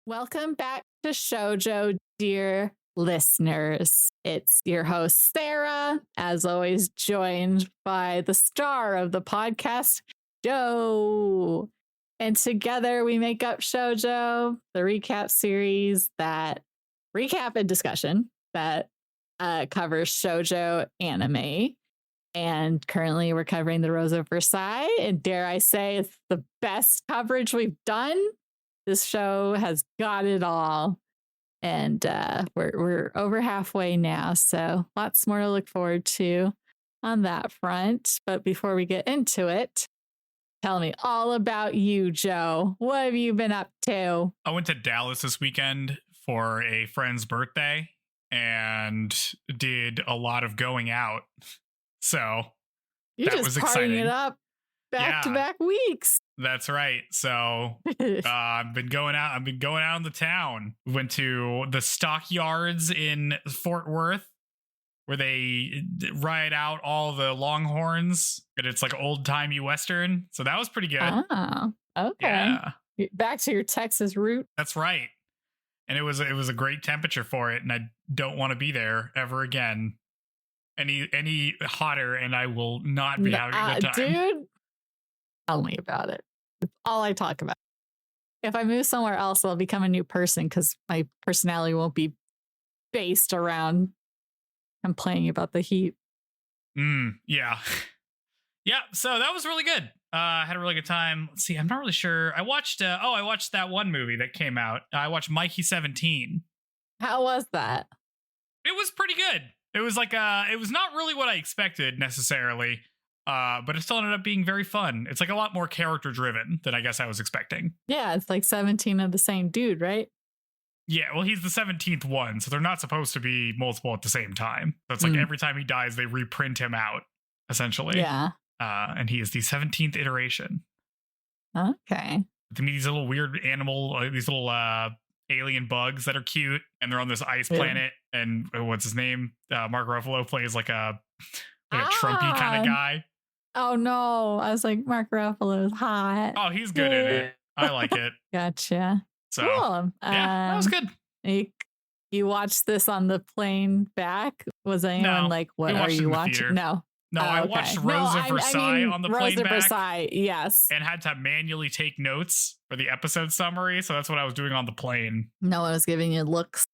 Welcome back to Shoujo, dear listeners. It's your host, Sarah, as always, joined by the star of the podcast, Joe. And together we make up Shoujo, the recap series that recap and discussion that covers Shoujo anime. And currently we're covering the Rose of Versailles. And dare I say, it's the best coverage we've done. This show has got it all. And we're over halfway now. So lots more to look forward to on that front. But before we get into it, tell me all about you, Joe. What have you been up to? I went to Dallas this weekend for a friend's birthday and did a lot of going out. So You're that just was partying exciting. it up back to back weeks. That's right. So I've been going out in the town. Went to the stockyards in Fort Worth where they ride out all the Longhorns. And it's like old timey Western. So that was pretty good. Oh, okay. Yeah. Back to your Texas root. That's right. And it was a great temperature for it. And I don't want to be there ever again. Any hotter, and I will not be having a good time. Dude, tell me about it. It's all I talk about. If I move somewhere else, I'll become a new person because my personality won't be based around complaining about the heat. Yeah. Yeah, so that was really good. I had a really good time. Let's see, I'm not really sure. I watched that one movie that came out. I watched Mikey 17. How was that? It was pretty good. It was like it was not really what I expected necessarily, but it still ended up being very fun. It's like a lot more character driven than I guess I was expecting. Yeah, it's like 17 of the same dude, right? Yeah, well, he's the 17th one, so they're not supposed to be multiple at the same time. So it's like every time he dies, they reprint him out, essentially. Yeah. And he is the 17th iteration. Okay. To me, these little weird these little alien bugs that are cute, and they're on this ice planet. And what's his name? Mark Ruffalo plays like a Trumpy kind of guy. Oh no, I was like, Mark Ruffalo is hot. Oh, he's good in it. I like it. Gotcha. So cool. yeah, that was good. You watched this on the plane back? Was anyone like, what are you watching? No. No, I watched Rose of Versailles on the plane back. Rose of Versailles, yes. And had to manually take notes for the episode summary. So that's what I was doing on the plane. No one was giving you looks.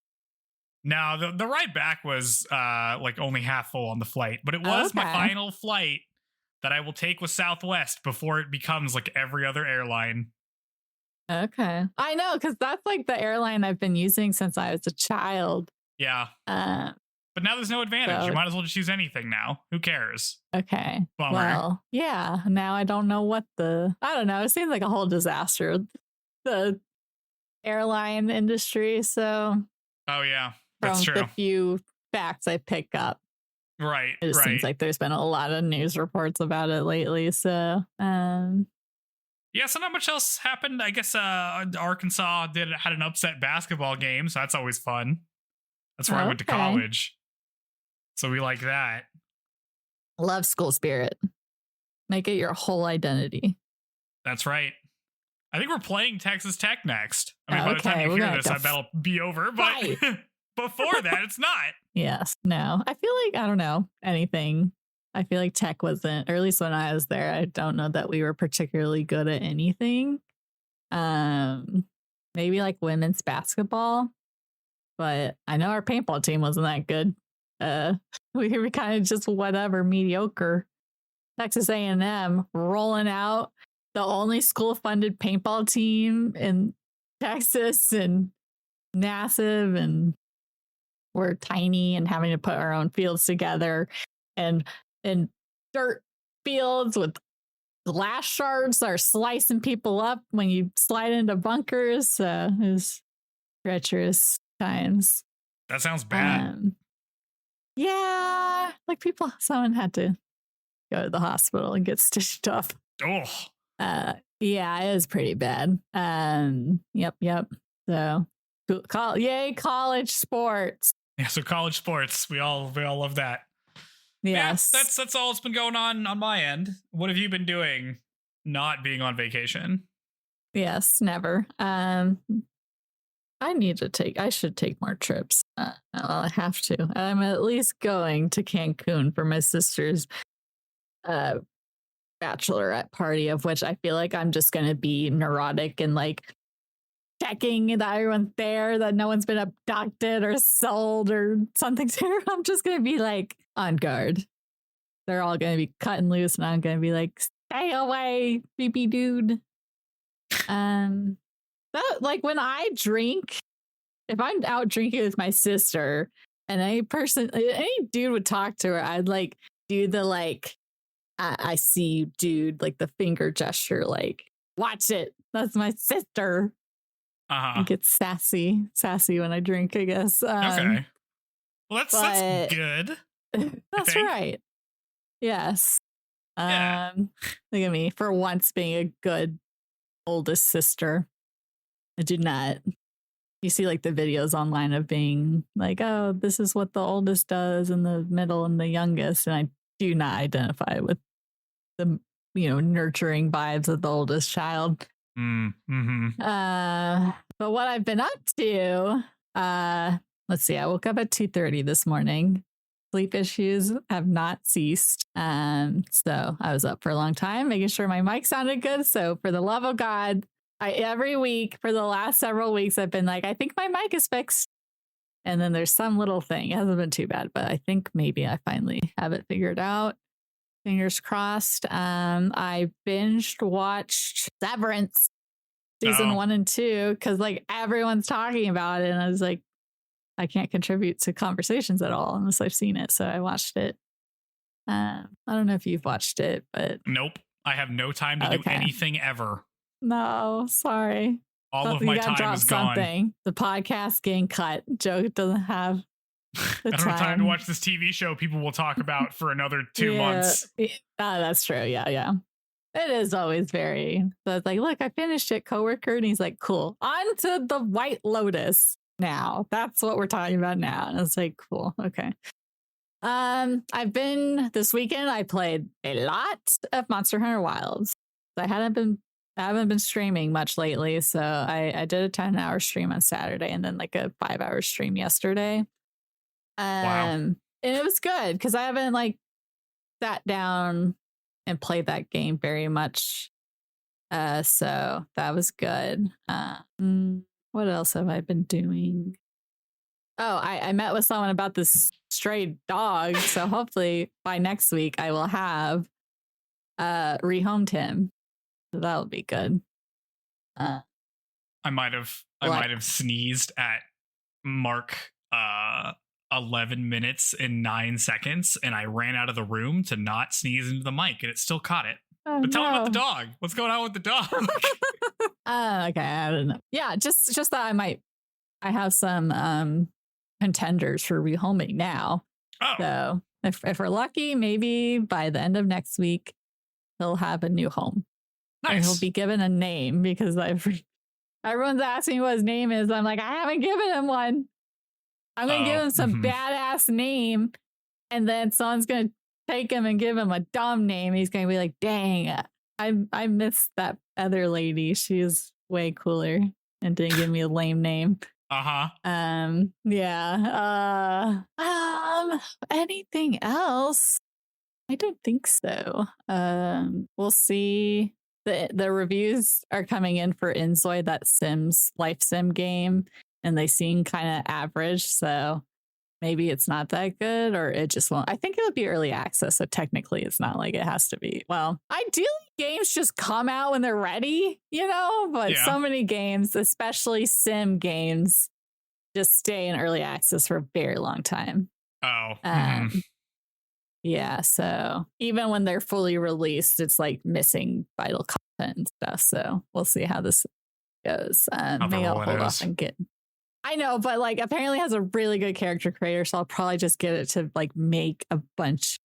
No, the ride back was like only half full on the flight. But it was my final flight that I will take with Southwest before it becomes like every other airline. Okay. I know, because that's like the airline I've been using since I was a child. Yeah. But now there's no advantage. So, you might as well just use anything now. Who cares? Okay. Bummer. Well, yeah. Now I don't know I don't know. It seems like a whole disaster, the airline industry. So. Oh, yeah. That's true. From the few facts I pick up. Right. It seems like there's been a lot of news reports about it lately. So, yeah, so not much else happened. I guess Arkansas had an upset basketball game, so that's always fun. That's where I went to college. So we like that. Love school spirit. Make it your whole identity. That's right. I think we're playing Texas Tech next. I mean, by the time you hear this, that'll be over. But before that, it's not. Yes. No. I feel like, I don't know, anything. I feel like Tech wasn't, or at least when I was there, I don't know that we were particularly good at anything. Maybe like women's basketball. But I know our paintball team wasn't that good. We were kind of just whatever, mediocre. Texas A&M rolling out the only school-funded paintball team in Texas, and massive, and we're tiny and having to put our own fields together, and in dirt fields with glass shards that are slicing people up when you slide into bunkers. It was treacherous times. That sounds bad. Yeah, like someone had to go to the hospital and get stitched up. Oh. Yeah, it was pretty bad. Yep. So, yay, college sports. Yeah, so college sports. We all love that. Yes. Yeah, that's all that's been going on my end. What have you been doing not being on vacation? Yes, never. I should take more trips. I have to. I'm at least going to Cancun for my sister's bachelorette party, of which I feel like I'm just going to be neurotic and like checking that everyone's there, that no one's been abducted or sold or something. I'm just going to be like on guard. They're all going to be cutting loose and I'm going to be like, stay away, creepy dude. That, like when I drink, if I'm out drinking with my sister and any dude would talk to her, I'd like do the like, I see you, dude, like the finger gesture, like, watch it. That's my sister. I get sassy when I drink, I guess. Okay. Well, that's good. That's right. Yes. Yeah. Look at me for once being a good oldest sister. I do not. You see like the videos online of being like, oh, this is what the oldest does and the middle and the youngest. And I do not identify with the, nurturing vibes of the oldest child. Mm-hmm. But what I've been up to, let's see, I woke up at 2:30 this morning. Sleep issues have not ceased. So I was up for a long time, making sure my mic sounded good. So for the love of God, every week for the last several weeks, I've been like, I think my mic is fixed. And then there's some little thing. It hasn't been too bad, but I think maybe I finally have it figured out. Fingers crossed. I watched Severance season 1 and 2 because like everyone's talking about it. And I was like, I can't contribute to conversations at all unless I've seen it. So I watched it. I don't know if you've watched it, but nope. I have no time to do anything ever. No, sorry. All of my time is gone. Something. The podcast getting cut. Joe doesn't have I don't have time to watch this TV show people will talk about for another 2 months. That's true. Yeah. It is always very. So it's like, look, I finished it, coworker. And he's like, cool. On to the White Lotus now. That's what we're talking about now. And it's like, cool. Okay. This weekend, I played a lot of Monster Hunter Wilds. I haven't been streaming much lately. So I did a 10-hour stream on Saturday and then like a 5-hour stream yesterday. Wow. And it was good because I haven't like sat down and played that game very much. So that was good. What else have I been doing? Oh, I met with someone about this stray dog. So hopefully by next week I will have rehomed him. So that'll be good. I might have sneezed at Mark 11 minutes and 9 seconds, and I ran out of the room to not sneeze into the mic, and it still caught it. But tell me about the dog. What's going on with the dog? Okay, I don't know. Yeah, just that I have some contenders for rehoming now. Oh. So if we're lucky, maybe by the end of next week, he'll have a new home. Nice. And he'll be given a name because everyone's asking me what his name is. I'm like, I haven't given him one. I'm going to give him some badass name. And then someone's going to take him and give him a dumb name. He's going to be like, dang, I miss that other lady. She's way cooler and didn't give me a lame name. Yeah. Anything else? I don't think so. We'll see. The reviews are coming in for Inzoid, that life sim game, and they seem kind of average. So maybe it's not that good, or it just won't. I think it'll be early access, so technically it's not like it has to be. Well, ideally games just come out when they're ready, but so many games, especially sim games, just stay in early access for a very long time. Yeah, so even when they're fully released, it's like missing vital content and stuff. So we'll see how this goes. Maybe I'll hold off and get. I know, but like apparently has a really good character creator, so I'll probably just get it to like make a bunch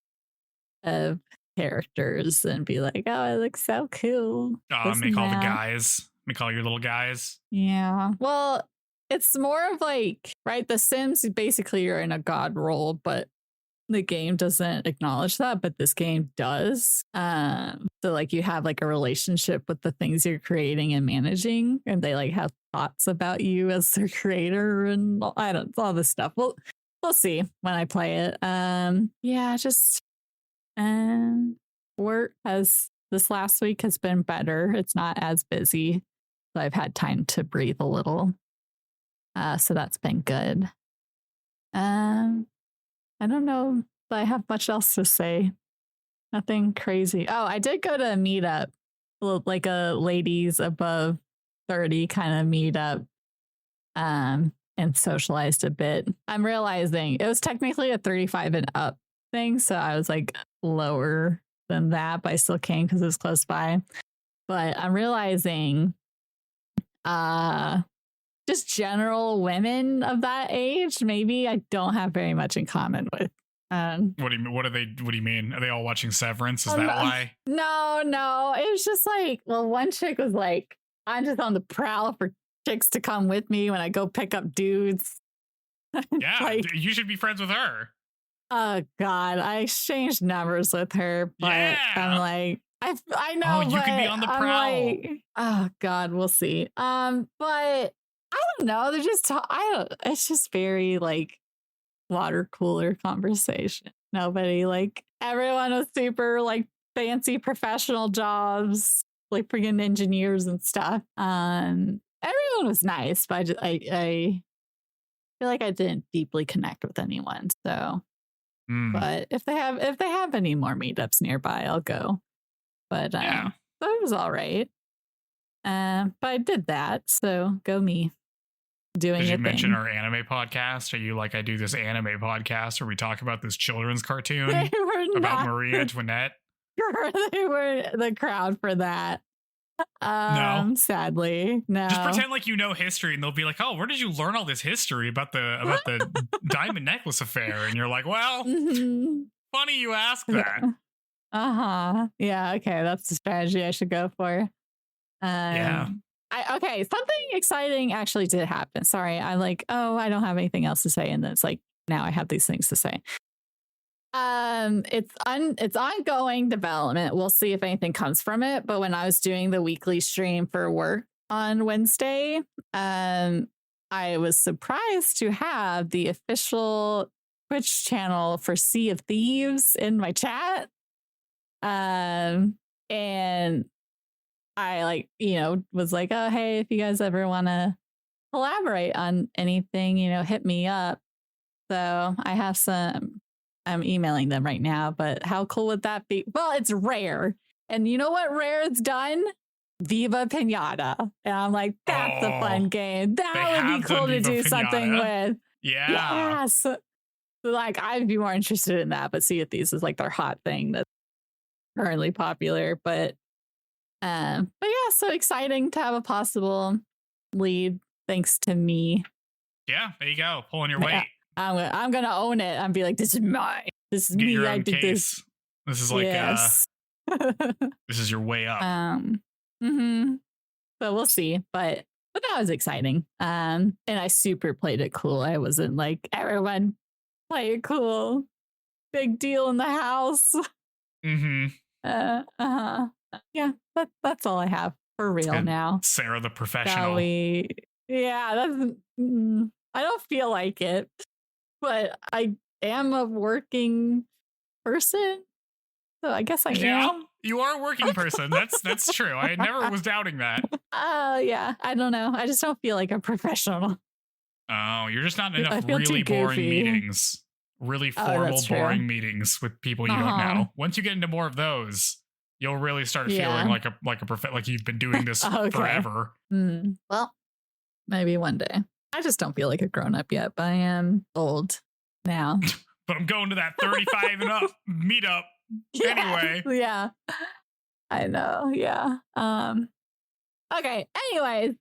of characters and be like, oh, it looks so cool. Make all the guys. Make all your little guys. Yeah. Well, it's more of like, right, The Sims, basically you're in a god role, but the game doesn't acknowledge that, but this game does. So like you have like a relationship with the things you're creating and managing, and they like have thoughts about you as their creator and all this stuff. We'll see when I play it. Yeah, just work this last week has been better. It's not as busy, so I've had time to breathe a little. So that's been good. I don't know if I have much else to say. Nothing crazy. Oh, I did go to a meetup, like a ladies above 30 kind of meetup, and socialized a bit. I'm realizing it was technically a 35 and up thing, so I was like lower than that, but I still came because it was close by. But I'm realizing just general women of that age, maybe I don't have very much in common with. What do you mean? What do you mean? Are they all watching Severance? Is that why? No. It was just like, well, one chick was like, I'm just on the prowl for chicks to come with me when I go pick up dudes. Yeah, like, you should be friends with her. Oh God, I exchanged numbers with her, but yeah. I'm like, I know. Oh, you can be on the prowl. Like, oh God, we'll see. But I don't know. They're just it's just very like water cooler conversation. Nobody, like, everyone was super like fancy professional jobs, like freaking engineers and stuff. Everyone was nice, but I feel like I didn't deeply connect with anyone. So, but if they have any more meetups nearby, I'll go. But yeah, so it was all right. But I did that, so go me. Did you mention our anime podcast? Are you like, I do this anime podcast where we talk about this children's cartoon about Marie Antoinette? They were the crowd for that. No, sadly, no. Just pretend like you know history, and they'll be like, "Oh, where did you learn all this history about the diamond necklace affair?" And you're like, "Well, funny you ask that." Yeah. Okay, that's the strategy I should go for. Yeah. Okay, something exciting actually did happen. Sorry, I'm like, I don't have anything else to say, and then it's like now I have these things to say. It's ongoing development. We'll see if anything comes from it. But when I was doing the weekly stream for work on Wednesday, I was surprised to have the official Twitch channel for Sea of Thieves in my chat. And I was like, oh, hey, if you guys ever want to collaborate on anything, hit me up. So I have I'm emailing them right now, but how cool would that be? Well, it's Rare. And you know what Rare has done? Viva Pinata. And I'm like, that's a fun game. That would be cool to do something with. Yeah. So, like, I'd be more interested in that, but Sea of Thieves is like their hot thing that's currently popular. But yeah, so exciting to have a possible lead thanks to me. Yeah, there you go. Pulling your weight. I'm gonna own it. I'm be like, this is mine. This is me. I did this. This is like this is your way up. So we'll see. But that was exciting. And I super played it cool. I wasn't like, everyone play it cool. Big deal in the house. Yeah, that's all I have for real now. Sarah the professional. I don't feel like it, but I am a working person, so I guess I am. You are a working person. That's true. I never was doubting that. Yeah, I don't know. I just don't feel like a professional. Oh, you're just not in enough really boring meetings. Really formal, boring meetings with people you don't know. Once you get into more of those, you'll really start feeling like like you've been doing this forever. Well, maybe one day. I just don't feel like a grown up yet, but I am old now. But I'm going to that 35 and up meetup anyway. Yeah, I know. Yeah. Okay. Anyways,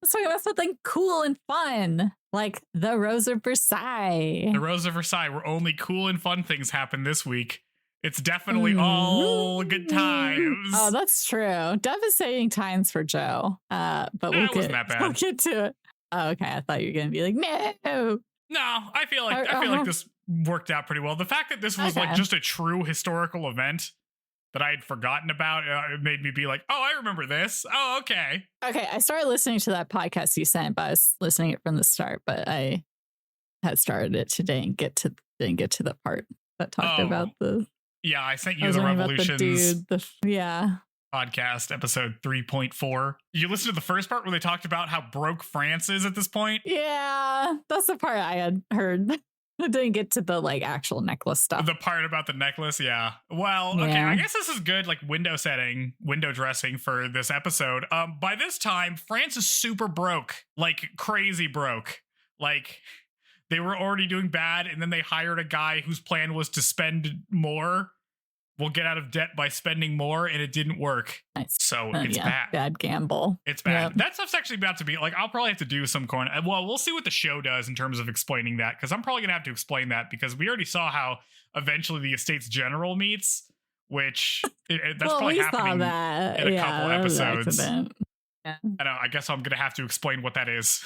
let's talk about something cool and fun, like the Rose of Versailles. The Rose of Versailles, where only cool and fun things happen this week. It's definitely all good times. Oh, that's true. Devastating times for Joe. But wasn't that bad. We'll get to it. Oh, okay. I thought you were gonna be like, no. No, I feel like this worked out pretty well. The fact that this was like just a true historical event that I had forgotten about. It made me be like, oh, I remember this. Oh, okay. Okay, I started listening to that podcast you sent, but I was listening it from the start. But I had started it today and didn't get to the part that talked about the. Yeah, I sent you the Revolutions yeah. podcast episode 3.4. You listened to the first part where they talked about how broke France is at this point? Yeah, that's the part I had heard. I didn't get to the like actual necklace stuff. The part about the necklace, yeah. Well, okay, I guess this is good like window dressing for this episode. By this time, France is super broke, like crazy broke. Like they were already doing bad, and then they hired a guy whose plan was to spend more. We'll get out of debt by spending more, and it didn't work. Nice. So it's bad. Bad gamble. It's bad. Yep. That stuff's actually about to be like, I'll probably have to do some coin. Well, we'll see what the show does in terms of explaining that, because I'm probably going to have to explain that because we already saw how eventually the Estates General meets, which that's probably happening in a couple episodes. Yeah. I guess I'm going to have to explain what that is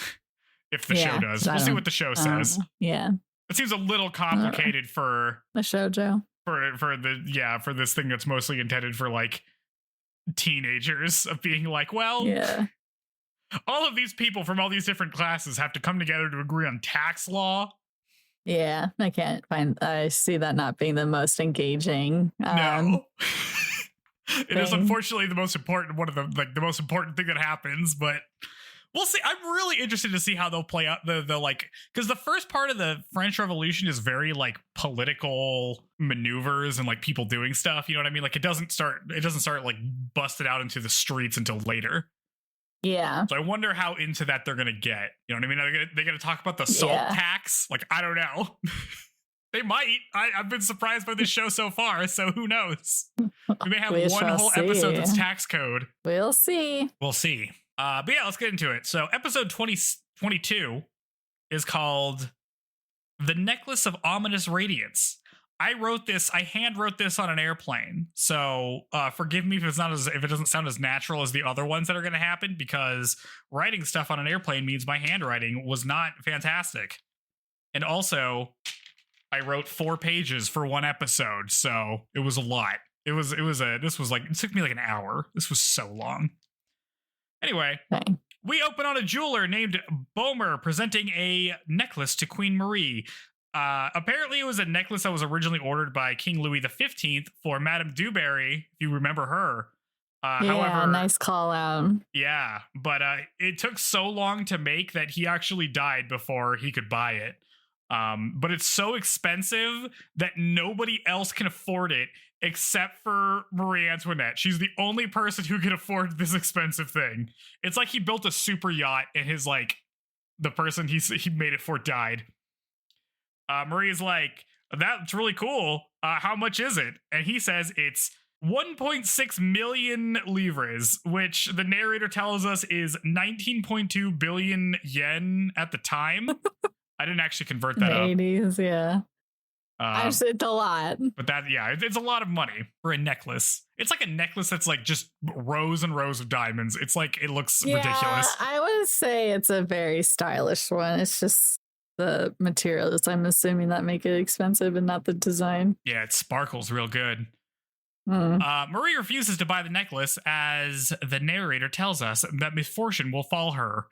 if the show does. We'll see what the show says. Yeah. It seems a little complicated for the show, Joe. For this thing that's mostly intended for like teenagers of being like, well, all of these people from all these different classes have to come together to agree on tax law. Yeah, I see that not being the most engaging. No. It is unfortunately the most important the most important thing that happens, but we'll see. I'm really interested to see how they'll play out the like, because the first part of the French Revolution is very like political maneuvers and like people doing stuff. You know what I mean? Like it doesn't start like busted out into the streets until later. Yeah. So I wonder how into that they're gonna get. You know what I mean? They're gonna talk about the salt tax. Like I don't know. They might. I've been surprised by this show so far. So who knows? We may have one whole episode that's tax code. We'll see. We'll see. But yeah, let's get into it. So episode 22 is called The Necklace of Ominous Radiance. I hand wrote this on an airplane. So forgive me if it doesn't sound as natural as the other ones that are going to happen, because writing stuff on an airplane means my handwriting was not fantastic. And also I wrote 4 pages for one episode. So it was a lot. It took me like an hour. This was so long. Anyway, we open on a jeweler named Bomer presenting a necklace to Queen Marie. Apparently, it was a necklace that was originally ordered by King Louis XV for Madame du Barry, if you remember her. However, nice call out. Yeah, but it took so long to make that he actually died before he could buy it. But it's so expensive that nobody else can afford it except for Marie Antoinette. She's the only person who can afford this expensive thing. It's like he built a super yacht and the person he made it for died. Marie's like, that's really cool. How much is it? And he says it's 1.6 million livres, which the narrator tells us is 19.2 billion yen at the time. I didn't actually convert that 80s, yeah. It's a lot. But it's a lot of money for a necklace. It's like a necklace that's like just rows and rows of diamonds. It's like, it looks ridiculous. I would say it's a very stylish one. It's just the materials, I'm assuming, that make it expensive and not the design. Yeah, it sparkles real good. Marie refuses to buy the necklace as the narrator tells us that misfortune will fall her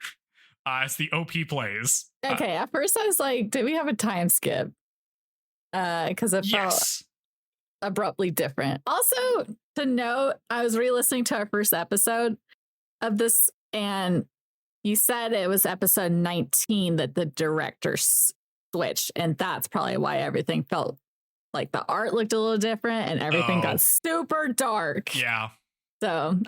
as the OP plays. Okay, at first I was like, did we have a time skip? Because it felt abruptly different. Also, to note, I was re-listening to our first episode of this, and you said it was episode 19 that the director switched, and that's probably why everything felt like the art looked a little different and everything got super dark. Yeah. So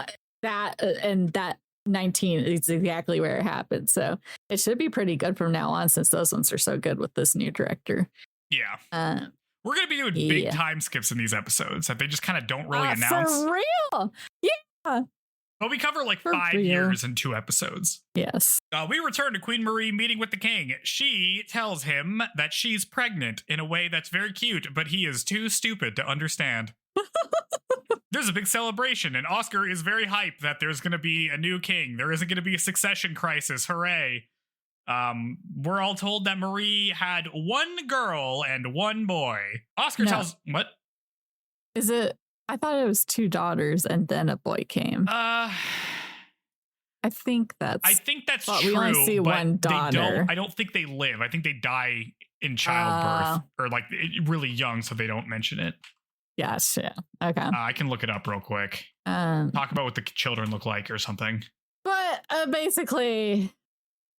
that 19 is exactly where it happened. So it should be pretty good from now on, since those ones are so good with this new director. Yeah. We're going to be doing big time skips in these episodes that they just kind of don't really announce. For real? Yeah. But we cover like 5 years in 2 episodes. Yes. We return to Queen Marie meeting with the king. She tells him that she's pregnant in a way that's very cute, but he is too stupid to understand. There's a big celebration, and Oscar is very hyped that there's going to be a new king. There isn't going to be a succession crisis. Hooray. We're all told that Marie had 1 girl and 1 boy. Oscar tells... What? Is it I thought it was 2 daughters and then a boy came. I think that's true. We only see one daughter. I don't think they live. I think they die in childbirth or like really young, so they don't mention it. Yes, yeah. Okay. I can look it up real quick. Talk about what the children look like or something. But basically,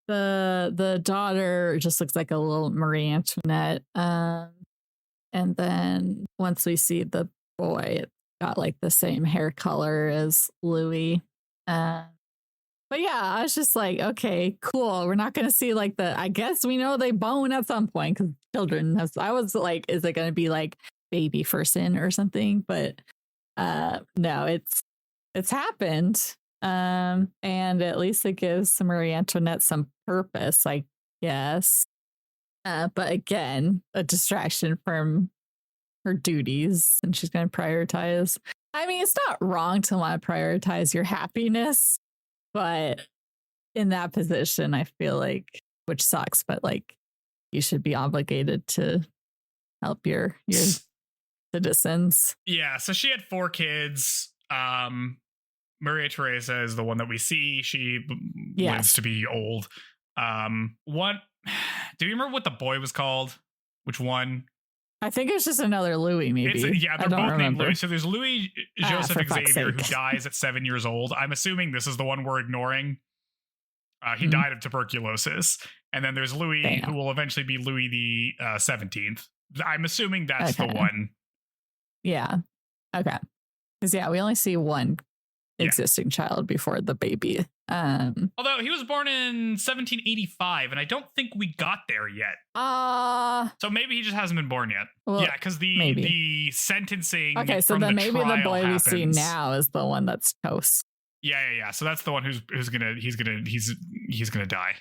the daughter just looks like a little Marie Antoinette. And then once we see the boy, it's got like the same hair color as Louis. But yeah, I was just like, okay, cool. We're not going to see like I guess we know they bone at some point because children I was like, is it going to be like baby first in or something? But no, it's happened. And at least it gives Marie Antoinette some purpose, I guess. But again, a distraction from her duties, and she's going to prioritize. I mean, it's not wrong to want to prioritize your happiness, but in that position, I feel like, which sucks, but like you should be obligated to help your citizens. Yeah, so she had 4 kids. Maria Teresa is the one that we see. She lives to be old. What? Do you remember what the boy was called? Which one? I think it's just another Louis, maybe. They're both named Louis. So there's Louis Joseph Xavier, who sake. dies at 7 years old. I'm assuming this is the one we're ignoring. He died of tuberculosis. And then there's Louis, who will eventually be Louis the 17th. I'm assuming that's the one. Yeah. Okay. Because, we only see one existing child before the baby. Although he was born in 1785, and I don't think we got there yet. So maybe he just hasn't been born yet. Well, yeah, because the sentencing. Okay, so then maybe the boy we see now is the one that's toast. Yeah. So that's the one who's gonna die.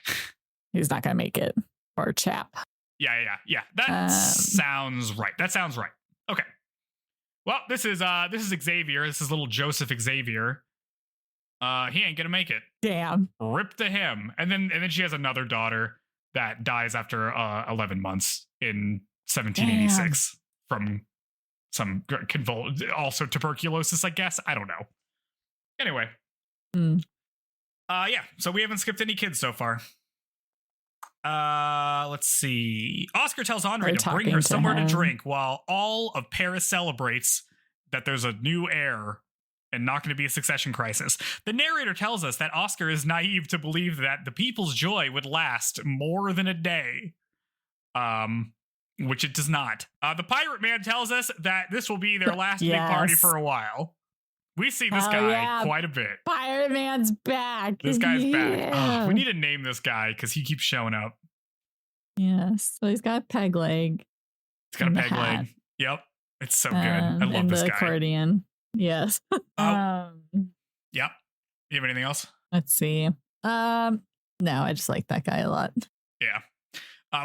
He's not gonna make it. Poor chap. Yeah. That sounds right. Okay. Well, this is Xavier. This is little Joseph Xavier. He ain't gonna make it. Damn. Rip to him. And then she has another daughter that dies after 11 months in 1786 from some also tuberculosis, I guess. I don't know. Anyway. So we haven't skipped any kids so far. Let's see. Oscar tells Andre to bring her somewhere to drink while all of Paris celebrates that there's a new heir and not going to be a succession crisis. The narrator tells us that Oscar is naive to believe that the people's joy would last more than a day. Which it does not. The pirate man tells us that this will be their last big party for a while. We see this guy quite a bit. Pirate man's back. This guy's back. We need to name this guy because he keeps showing up. Yes. So he's got a peg leg. He's got a peg leg. Yep. It's so good. I love this guy. The accordion. Yes. Yep. You have anything else? Let's see. No, I just like that guy a lot. Yeah.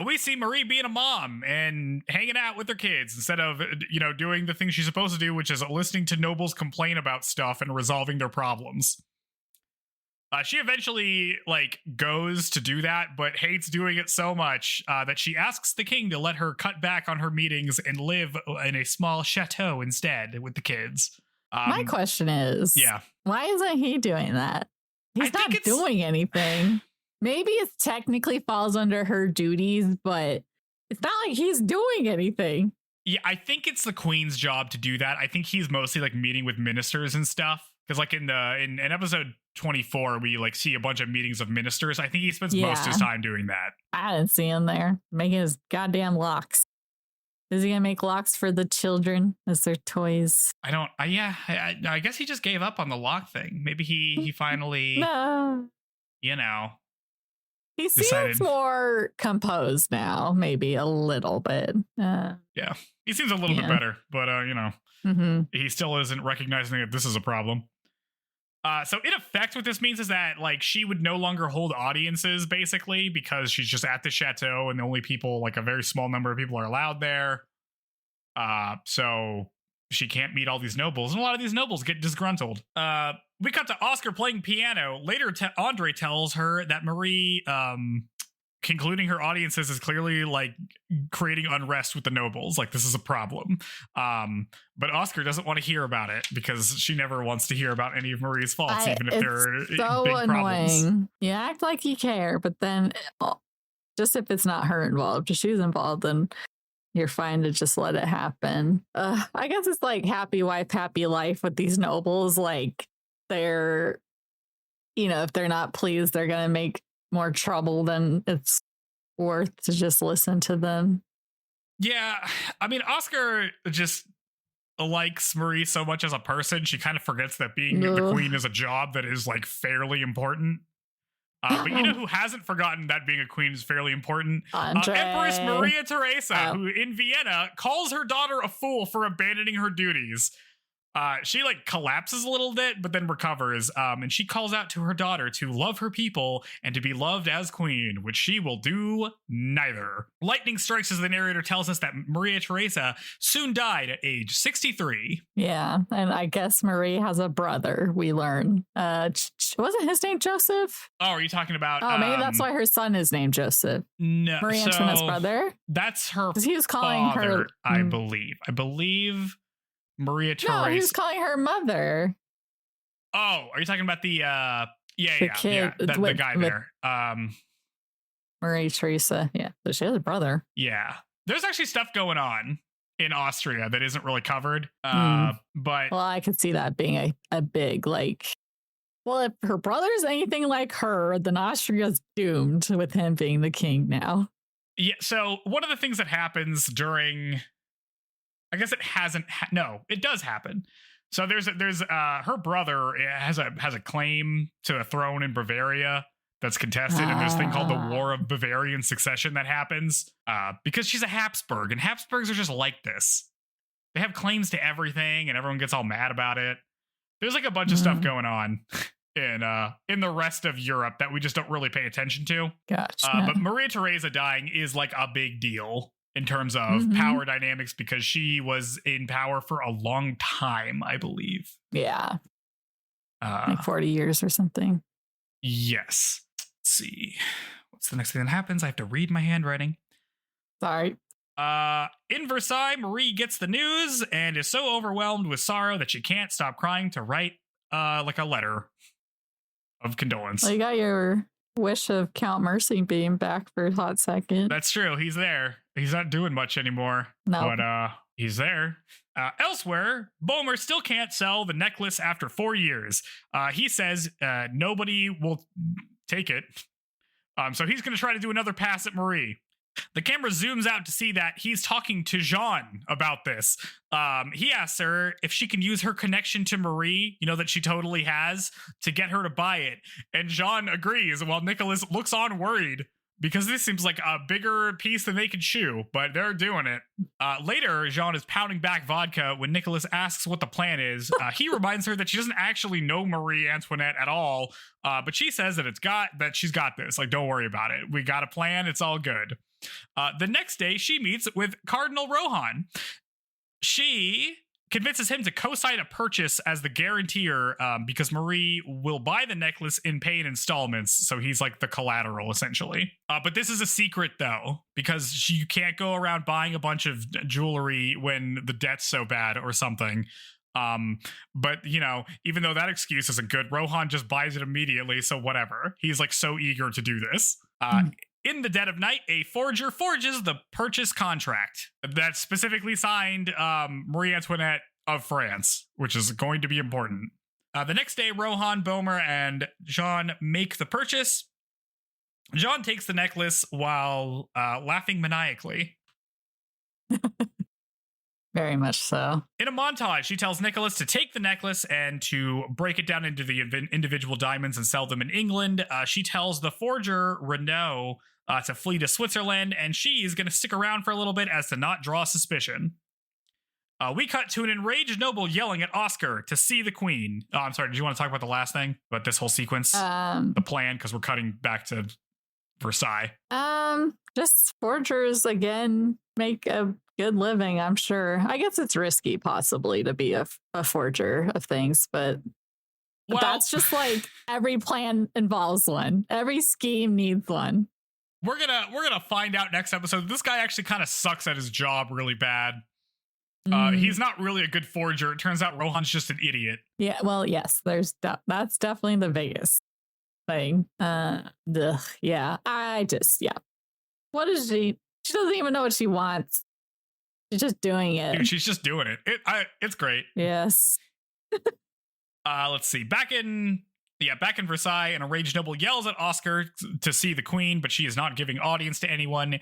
We see Marie being a mom and hanging out with her kids instead of, doing the thing she's supposed to do, which is listening to nobles complain about stuff and resolving their problems. She eventually goes to do that, but hates doing it so much that she asks the king to let her cut back on her meetings and live in a small chateau instead with the kids. My question is, why isn't he doing that? He's not doing anything. Maybe it technically falls under her duties, but it's not like he's doing anything. Yeah, I think it's the queen's job to do that. I think he's mostly meeting with ministers and stuff. Because in episode 24, we see a bunch of meetings of ministers. I think he spends most of his time doing that. I didn't see him there making his goddamn locks. Is he gonna make locks for the children as their toys? I guess he just gave up on the lock thing. Maybe he finally, no. He seems more composed now, maybe a little bit. He seems a little bit better, but he still isn't recognizing that this is a problem. So in effect, what this means is that she would no longer hold audiences, basically, because she's just at the chateau and the only people, a very small number of people are allowed there. So she can't meet all these nobles, and a lot of these nobles get disgruntled. We cut to Oscar playing piano. Later, Andre tells her that Marie concluding her audiences is clearly like creating unrest with the nobles. Like, this is a problem. But Oscar doesn't want to hear about it because she never wants to hear about any of Marie's faults, even if they're so big annoying. Problems. You act like you care, but then just if it's not her involved, if she's involved, then you're fine to just let it happen. I guess it's like happy wife, happy life with these nobles. Like, they're, if they're not pleased, they're going to make more trouble than it's worth to just listen to them. Yeah. I mean, Oscar just likes Marie so much as a person. She kind of forgets that being the queen is a job that is like fairly important. But you know who hasn't forgotten that being a queen is fairly important? Empress Maria Theresa, who in Vienna calls her daughter a fool for abandoning her duties. She like collapses a little bit, but then recovers. And she calls out to her daughter to love her people and to be loved as queen, which she will do neither. Lightning strikes as the narrator tells us that Maria Theresa soon died at age 63. Yeah, and I guess Marie has a brother, we learn. Wasn't his name Joseph? Oh, are you talking about... Oh, maybe that's why her son is named Joseph. No. Marie Antoinette's brother? That's her father, he was calling her... I believe... Maria Theresa. No, he was calling her mother. Oh, are you talking about the kid, the guy there? Marie Theresa. Yeah, so she has a brother. Yeah, there's actually stuff going on in Austria that isn't really covered. But well, I could see that being a big like. Well, if her brother's anything like her, then Austria's doomed with him being the king now. Yeah. So one of the things that happens during. I guess it hasn't. No, it does happen. So there's her brother has a claim to a throne in Bavaria that's contested, and there's a thing called the War of Bavarian Succession that happens because she's a Habsburg, and Habsburgs are just like this. They have claims to everything, and everyone gets all mad about it. There's like a bunch of stuff going on in the rest of Europe that we just don't really pay attention to. Gotcha. But Maria Theresa dying is like a big deal in terms of power dynamics, because she was in power for a long time, I believe. Yeah. Like 40 years or something. Yes. Let's see. What's the next thing that happens? I have to read my handwriting. Sorry. In Versailles, Marie gets the news and is so overwhelmed with sorrow that she can't stop crying to write like a letter of condolence. Well, you got your wish of Count Mercy being back for a hot second. That's true. He's there. He's not doing much anymore. No. But he's there. Elsewhere, Boehmer still can't sell the necklace after 4 years. He says nobody will take it. So he's going to try to do another pass at Marie. The camera zooms out to see that he's talking to Jeanne about this. He asks her if she can use her connection to Marie, that she totally has, to get her to buy it. And Jeanne agrees, while Nicholas looks on worried, because this seems like a bigger piece than they can chew, but they're doing it. Later, Jeanne is pounding back vodka when Nicholas asks what the plan is. He reminds her that she doesn't actually know Marie Antoinette at all, but she says that she's got this. Like, don't worry about it. We got a plan. It's all good. The next day, she meets with Cardinal Rohan. She convinces him to co-sign a purchase as the guarantor because Marie will buy the necklace in paying installments. So he's like the collateral, essentially. But this is a secret, though, because you can't go around buying a bunch of jewelry when the debt's so bad or something. But, even though that excuse isn't good, Rohan just buys it immediately. So whatever. He's like so eager to do this. In the dead of night, a forger forges the purchase contract that specifically signed Marie Antoinette of France, which is going to be important. The next day, Rohan, Boehmer, and Jeanne make the purchase. Jeanne takes the necklace while laughing maniacally. Very much so. In a montage, she tells Nicholas to take the necklace and to break it down into the individual diamonds and sell them in England. She tells the forger, Renaud, to flee to Switzerland, and she's going to stick around for a little bit as to not draw suspicion. We cut to an enraged noble yelling at Oscar to see the queen. Oh, I'm sorry. Did you want to talk about the last thing? About this whole sequence? The plan, because we're cutting back to Versailles. Just forgers, again, make a good living, I'm sure. I guess it's risky, possibly, to be a forger of things, but that's just like every plan involves one. Every scheme needs one. we're gonna find out next episode. This guy actually kind of sucks at his job really bad. He's not really a good forger. It turns out Rohan's just an idiot. Yeah, well, yes, that's definitely the biggest thing. Yeah. What is she? She doesn't even know what she wants. She's just doing it. Dude, she's just doing it. It's great. Yes. Let's see. Back in Versailles, an enraged noble yells at Oscar to see the queen, but she is not giving audience to anyone.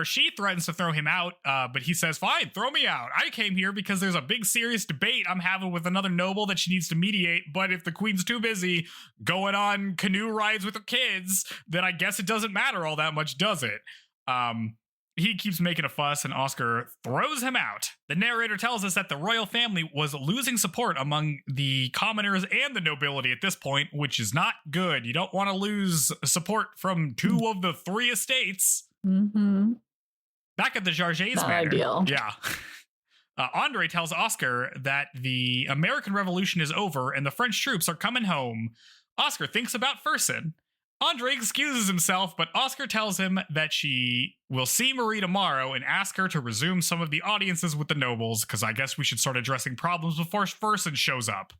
She threatens to throw him out, but he says, fine, throw me out. I came here because there's a big serious debate I'm having with another noble that she needs to mediate, but if the queen's too busy going on canoe rides with her kids, then I guess it doesn't matter all that much, does it? He keeps making a fuss and Oscar throws him out. The narrator tells us that the royal family was losing support among the commoners and the nobility at this point, which is not good. You don't want to lose support from 2 of the 3 estates. Mm-hmm. Back at the Jarget's manor. Ideal. Yeah. Andre tells Oscar that the American Revolution is over and the French troops are coming home. Oscar thinks about Fersen. Andre excuses himself, but Oscar tells him that she will see Marie tomorrow and ask her to resume some of the audiences with the nobles, because I guess we should start addressing problems before Fersen shows up.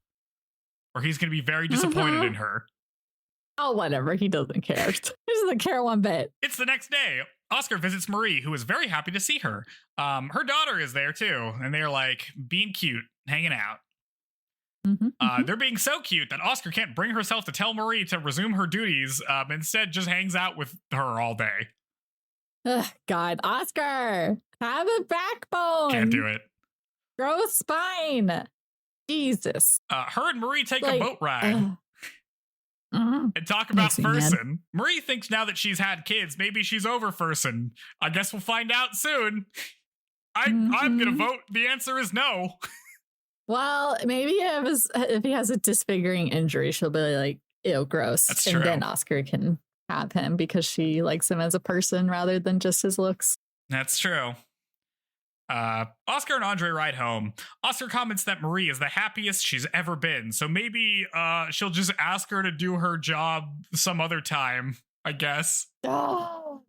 Or he's going to be very disappointed in her. Oh, whatever. He doesn't care. He doesn't care one bit. It's the next day. Oscar visits Marie, who is very happy to see her. Her daughter is there, too, and they're, like, being cute, hanging out. They're being so cute that Oscar can't bring herself to tell Marie to resume her duties. Instead, just hangs out with her all day. Ugh, God, Oscar, have a backbone. Can't do it. Grow a spine. Jesus. Her and Marie take a boat ride and talk about Fersen. Marie thinks now that she's had kids, maybe she's over Fersen. I guess we'll find out soon. I'm gonna vote. The answer is no. Well, maybe if he has a disfiguring injury, she'll be like, ew, gross. That's and true. Then Oscar can have him because she likes him as a person rather than just his looks. That's true. Oscar and Andre ride home. Oscar comments that Marie is the happiest she's ever been. So maybe she'll just ask her to do her job some other time, I guess. Oh.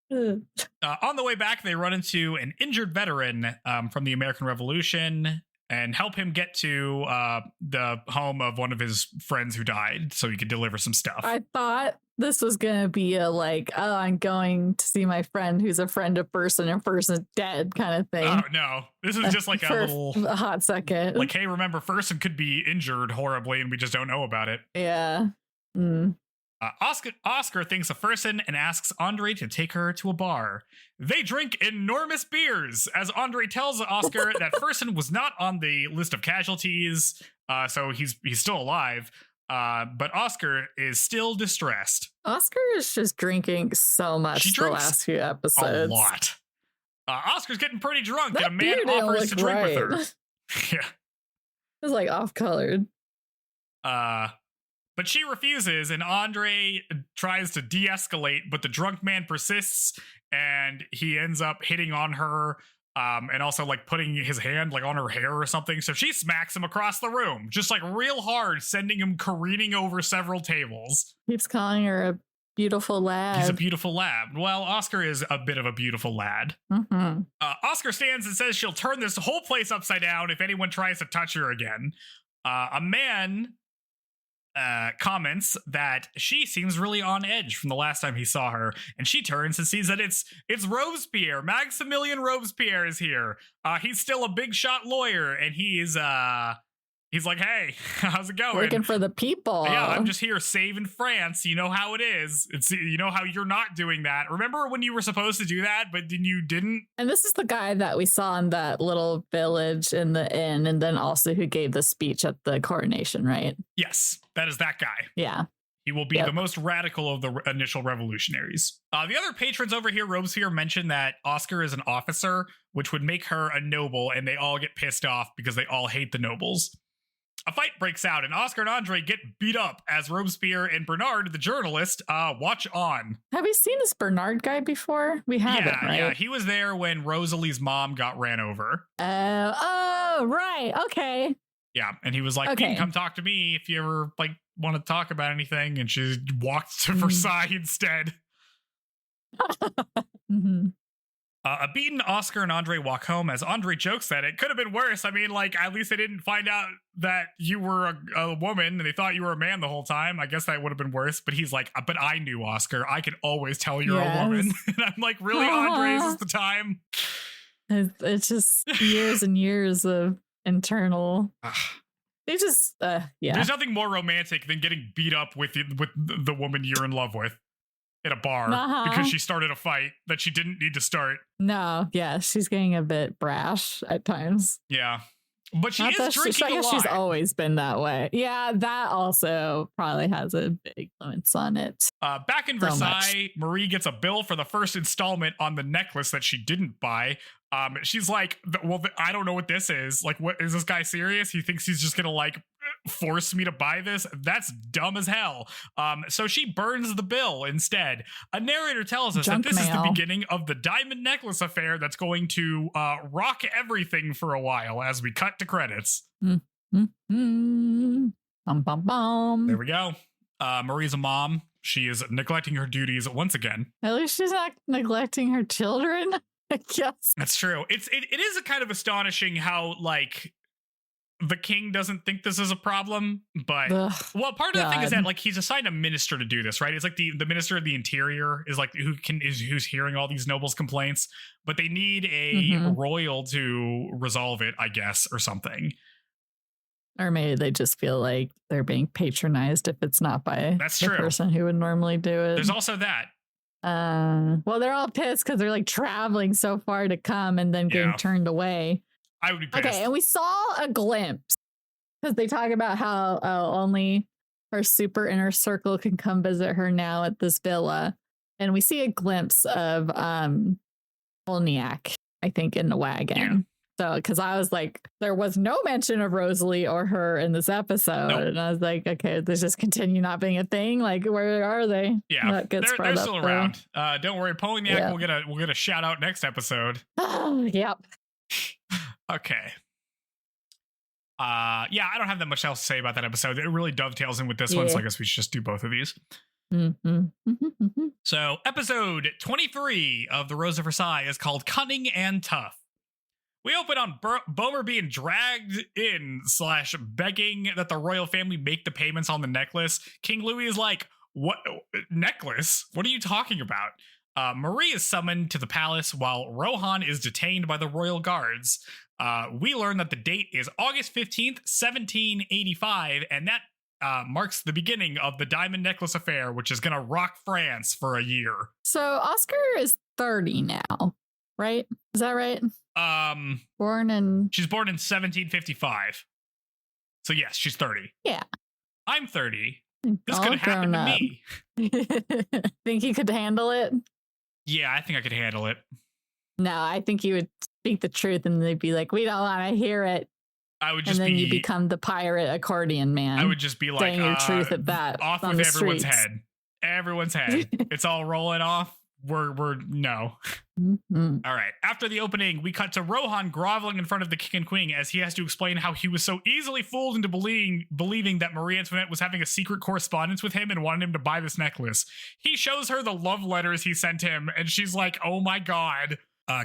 On the way back, they run into an injured veteran from the American Revolution and help him get to the home of one of his friends who died so he could deliver some stuff. I thought this was going to be a I'm going to see my friend who's a friend of Fersen and Fersen's dead kind of thing. Oh, no. This is just like a hot second. Like, hey, remember, Fersen could be injured horribly and we just don't know about it. Yeah. Oscar thinks of Fersen and asks Andre to take her to a bar. They drink enormous beers as Andre tells Oscar that Fersen was not on the list of casualties, so he's still alive. But Oscar is still distressed. Oscar is just drinking so much the last few episodes. A lot. Oscar's getting pretty drunk, and a man offers to drink with her. Yeah, it's like off-colored. But she refuses, and Andre tries to de-escalate, but the drunk man persists, and he ends up hitting on her, and also like putting his hand like on her hair or something. So she smacks him across the room, just like real hard, sending him careening over several tables. Keeps calling her a beautiful lad. He's a beautiful lad. Well, Oscar is a bit of a beautiful lad. Oscar stands and says she'll turn this whole place upside down if anyone tries to touch her again. A man comments that she seems really on edge from the last time he saw her, and she turns and sees that it's Robespierre. Maximilian Robespierre is here. He's still a big shot lawyer, and he's like, hey, how's it going? Working for the people. Yeah, I'm just here saving France. You know how it is. You know how you're not doing that. Remember when you were supposed to do that, but then you didn't? And this is the guy that we saw in that little village in the inn, and then also who gave the speech at the coronation, right? Yes, that is that guy. Yeah. He will be the most radical of the initial revolutionaries. The other patrons over here, Robespierre, mentioned that Oscar is an officer, which would make her a noble, and they all get pissed off because they all hate the nobles. A fight breaks out, and Oscar and Andre get beat up as Robespierre and Bernard, the journalist, watch on. Have we seen this Bernard guy before? We haven't, right? Yeah, he was there when Rosalie's mom got ran over. Oh, right. Okay. Yeah, and he was like, "You can come talk to me if you ever like want to talk about anything." And she walked to Versailles instead. Mm-hmm. A beaten Oscar and Andre walk home as Andre jokes that it could have been worse. I mean, like, at least they didn't find out that you were a woman and they thought you were a man the whole time. I guess that would have been worse. But he's like, but I knew, Oscar. I could always tell you're a woman. And I'm like, really, Andre, is this the time? It's just years and years of internal. They just, yeah. There's nothing more romantic than getting beat up with the woman you're in love with. At a bar because she started a fight that she didn't need to start. No, yeah, she's getting a bit brash at times. Yeah, but she is drinking a lot. She's always been that way. Yeah, that also probably has a big influence on it. Back in Versailles, Marie gets a bill for the first installment on the necklace that she didn't buy. She's like, well, I don't know what this is. Like, what is this guy serious? He thinks he's just gonna like force me to buy this? That's dumb as hell. So she burns the bill instead. A narrator tells us that this is the beginning of the diamond necklace affair that's going to rock everything for a while as we cut to credits. Bum, bum, bum. There we go. Marie's a mom. She is neglecting her duties once again. At least she's not neglecting her children. I guess that's true. It is a kind of astonishing how like the king doesn't think this is a problem, but well, part of the thing is that like he's assigned a minister to do this, right? It's like the minister of the interior is like who's hearing all these nobles' complaints, but they need a royal to resolve it, I guess, or something. Or maybe they just feel like they're being patronized if it's not by the person who would normally do it. There's also that. Well, they're all pissed because they're like traveling so far to come and then getting turned away. I would be pissed. Okay, and we saw a glimpse because they talk about how only her super inner circle can come visit her now at this villa, and we see a glimpse of Olniak, I think, in the wagon. Yeah. So, because I was like, there was no mention of Rosalie or her in this episode. Nope. And I was like, okay, they just continue not being a thing. Like, where are they? Yeah, they're still around. Don't worry. Polniak will get a shout out next episode. Yep. Okay. Yeah, I don't have that much else to say about that episode. It really dovetails in with this one, so I guess we should just do both of these. So, episode 23 of The Rose of Versailles is called Cunning and Tough. We open on Bomer being dragged in / begging that the royal family make the payments on the necklace. King Louis is like, what necklace? What are you talking about? Marie is summoned to the palace while Rohan is detained by the royal guards. We learn that the date is August 15th, 1785, and that marks the beginning of the diamond necklace affair, which is going to rock France for a year. So Oscar is 30 now, right? Is that right? She's born in 1755. So yes, she's 30. Yeah. I'm 30. This could happen to me. Think you could handle it? Yeah, I think I could handle it. No, I think you would speak the truth and they'd be like, we don't want to hear it. I would just and then you become the pirate accordion man. I would just be like, saying your truth at that. Off with everyone's head. Everyone's head. It's all rolling off. We're no. Mm-hmm. All right. After the opening, we cut to Rohan groveling in front of the king and queen as he has to explain how he was so easily fooled into believing that Marie Antoinette was having a secret correspondence with him and wanted him to buy this necklace. He shows her the love letters he sent him, and she's like, oh my God.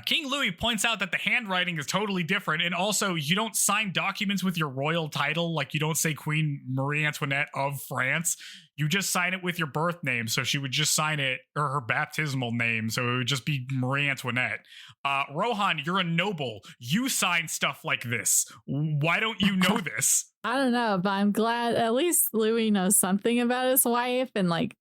King Louis points out that the handwriting is totally different, and also you don't sign documents with your royal title, like you don't say Queen Marie Antoinette of France. You just sign it with your birth name, so she would just sign it, or her baptismal name, so it would just be Marie Antoinette. Rohan, you're a noble. You sign stuff like this. Why don't you know this? I don't know, but I'm glad at least Louis knows something about his wife, and like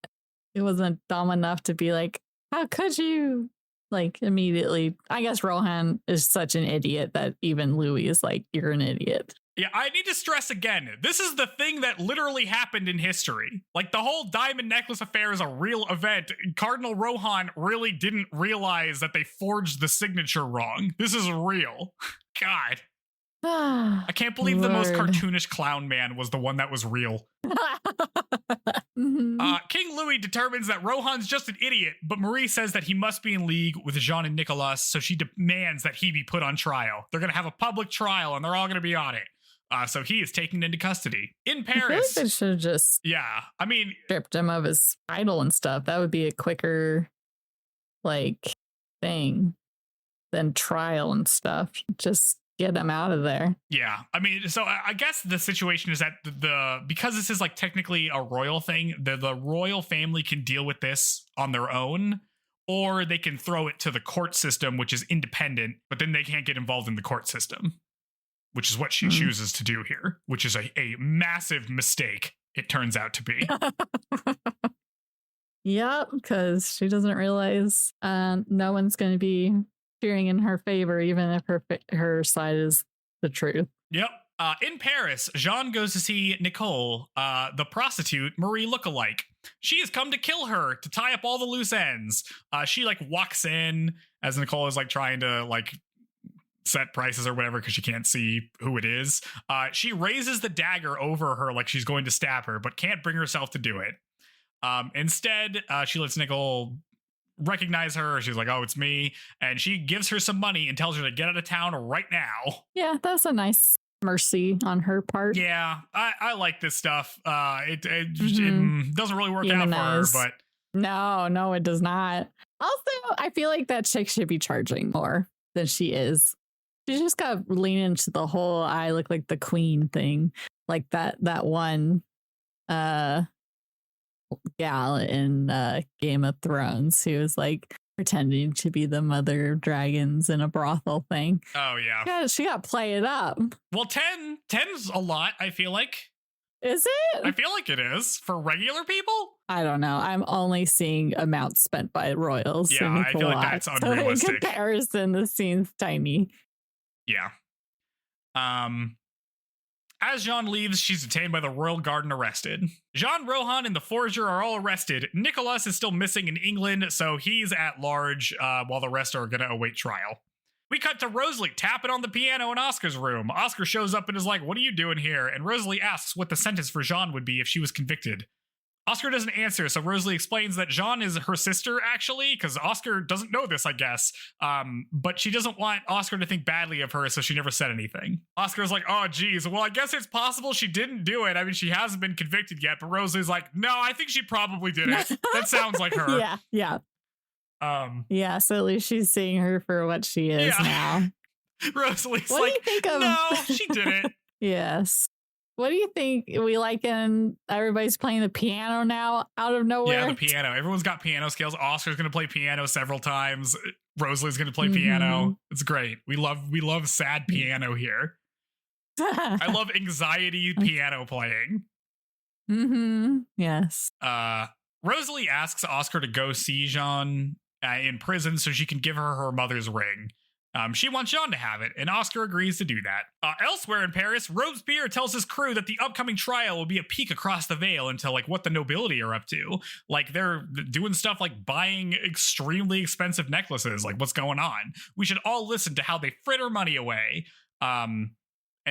it wasn't dumb enough to be like, how could you? Like immediately, I guess Rohan is such an idiot that even Louis is like, you're an idiot. Yeah, I need to stress again, this is the thing that literally happened in history. Like the whole diamond necklace affair is a real event. Cardinal Rohan really didn't realize that they forged the signature wrong. This is real. God. I can't believe the most cartoonish clown man was the one that was real. King Louis determines that Rohan's just an idiot, but Marie says that he must be in league with Jeanne and Nicolas, so she demands that he be put on trial. They're going to have a public trial, and they're all going to be on it. So he is taken into custody in I feel like Paris. they should have just stripped him of his title and stuff. That would be a quicker thing than trial and stuff. Just get him out of there. Yeah. I mean, so I guess the situation is that because this is like technically a royal thing, the royal family can deal with this on their own, or they can throw it to the court system, which is independent, but then they can't get involved in the court system, which is what she chooses to do here, which is a massive mistake, it turns out to be. Yeah, because she doesn't realize no one's going to be cheering in her favor, even if her side is the truth. Yep. In Paris, Jeanne goes to see Nicole, the prostitute Marie lookalike. She has come to kill her, to tie up all the loose ends. She walks in as Nicole is trying to set prices or whatever because she can't see who it is. She raises the dagger over her like she's going to stab her, but can't bring herself to do it. Instead, she lets Nicole recognize her. She's like, oh, it's me. And she gives her some money and tells her to get out of town right now. Yeah, that's a nice mercy on her part. Yeah, I like this stuff. It doesn't really work out for her, but no, it does not. Also, I feel like that chick should be charging more than she is. She just got to lean into the whole I look like the queen thing, like that one gal in Game of Thrones who was pretending to be the mother of dragons in a brothel thing. Oh yeah, she got to play it up. Well, 10's a lot, I feel like. Is it? I feel like it is for regular people. I don't know. I'm only seeing amounts spent by royals. Yeah, I feel like that's unrealistic. So in comparison, the scene's tiny. Yeah. As Jeanne leaves, she's detained by the royal guard and arrested. Jeanne, Rohan, and the Forager are all arrested. Nicholas is still missing in England, so he's at large while the rest are going to await trial. We cut to Rosalie tapping on the piano in Oscar's room. Oscar shows up and is like, what are you doing here? And Rosalie asks what the sentence for Jeanne would be if she was convicted. Oscar doesn't answer, so Rosalie explains that Jeanne is her sister, actually, because Oscar doesn't know this, I guess. But she doesn't want Oscar to think badly of her, so she never said anything. Oscar's like, oh, geez, well, I guess it's possible she didn't do it. I mean, she hasn't been convicted yet, but Rosalie's like, no, I think she probably did it. That sounds like her. Yeah. Yeah, so at least she's seeing her for what she is now. Rosalie's what like, do you think of- no, she didn't. Yes. What do you think? We everybody's playing the piano now out of nowhere? Yeah, the piano. Everyone's got piano skills. Oscar's going to play piano several times. Rosalie's going to play piano. It's great. We love sad piano here. I love anxiety piano playing. Yes. Rosalie asks Oscar to go see Jeanne in prison so she can give her mother's ring. She wants Jeanne to have it, and Oscar agrees to do that. Elsewhere in Paris, Robespierre tells his crew that the upcoming trial will be a peek across the veil into what the nobility are up to. They're doing stuff like buying extremely expensive necklaces. What's going on? We should all listen to how they fritter money away. And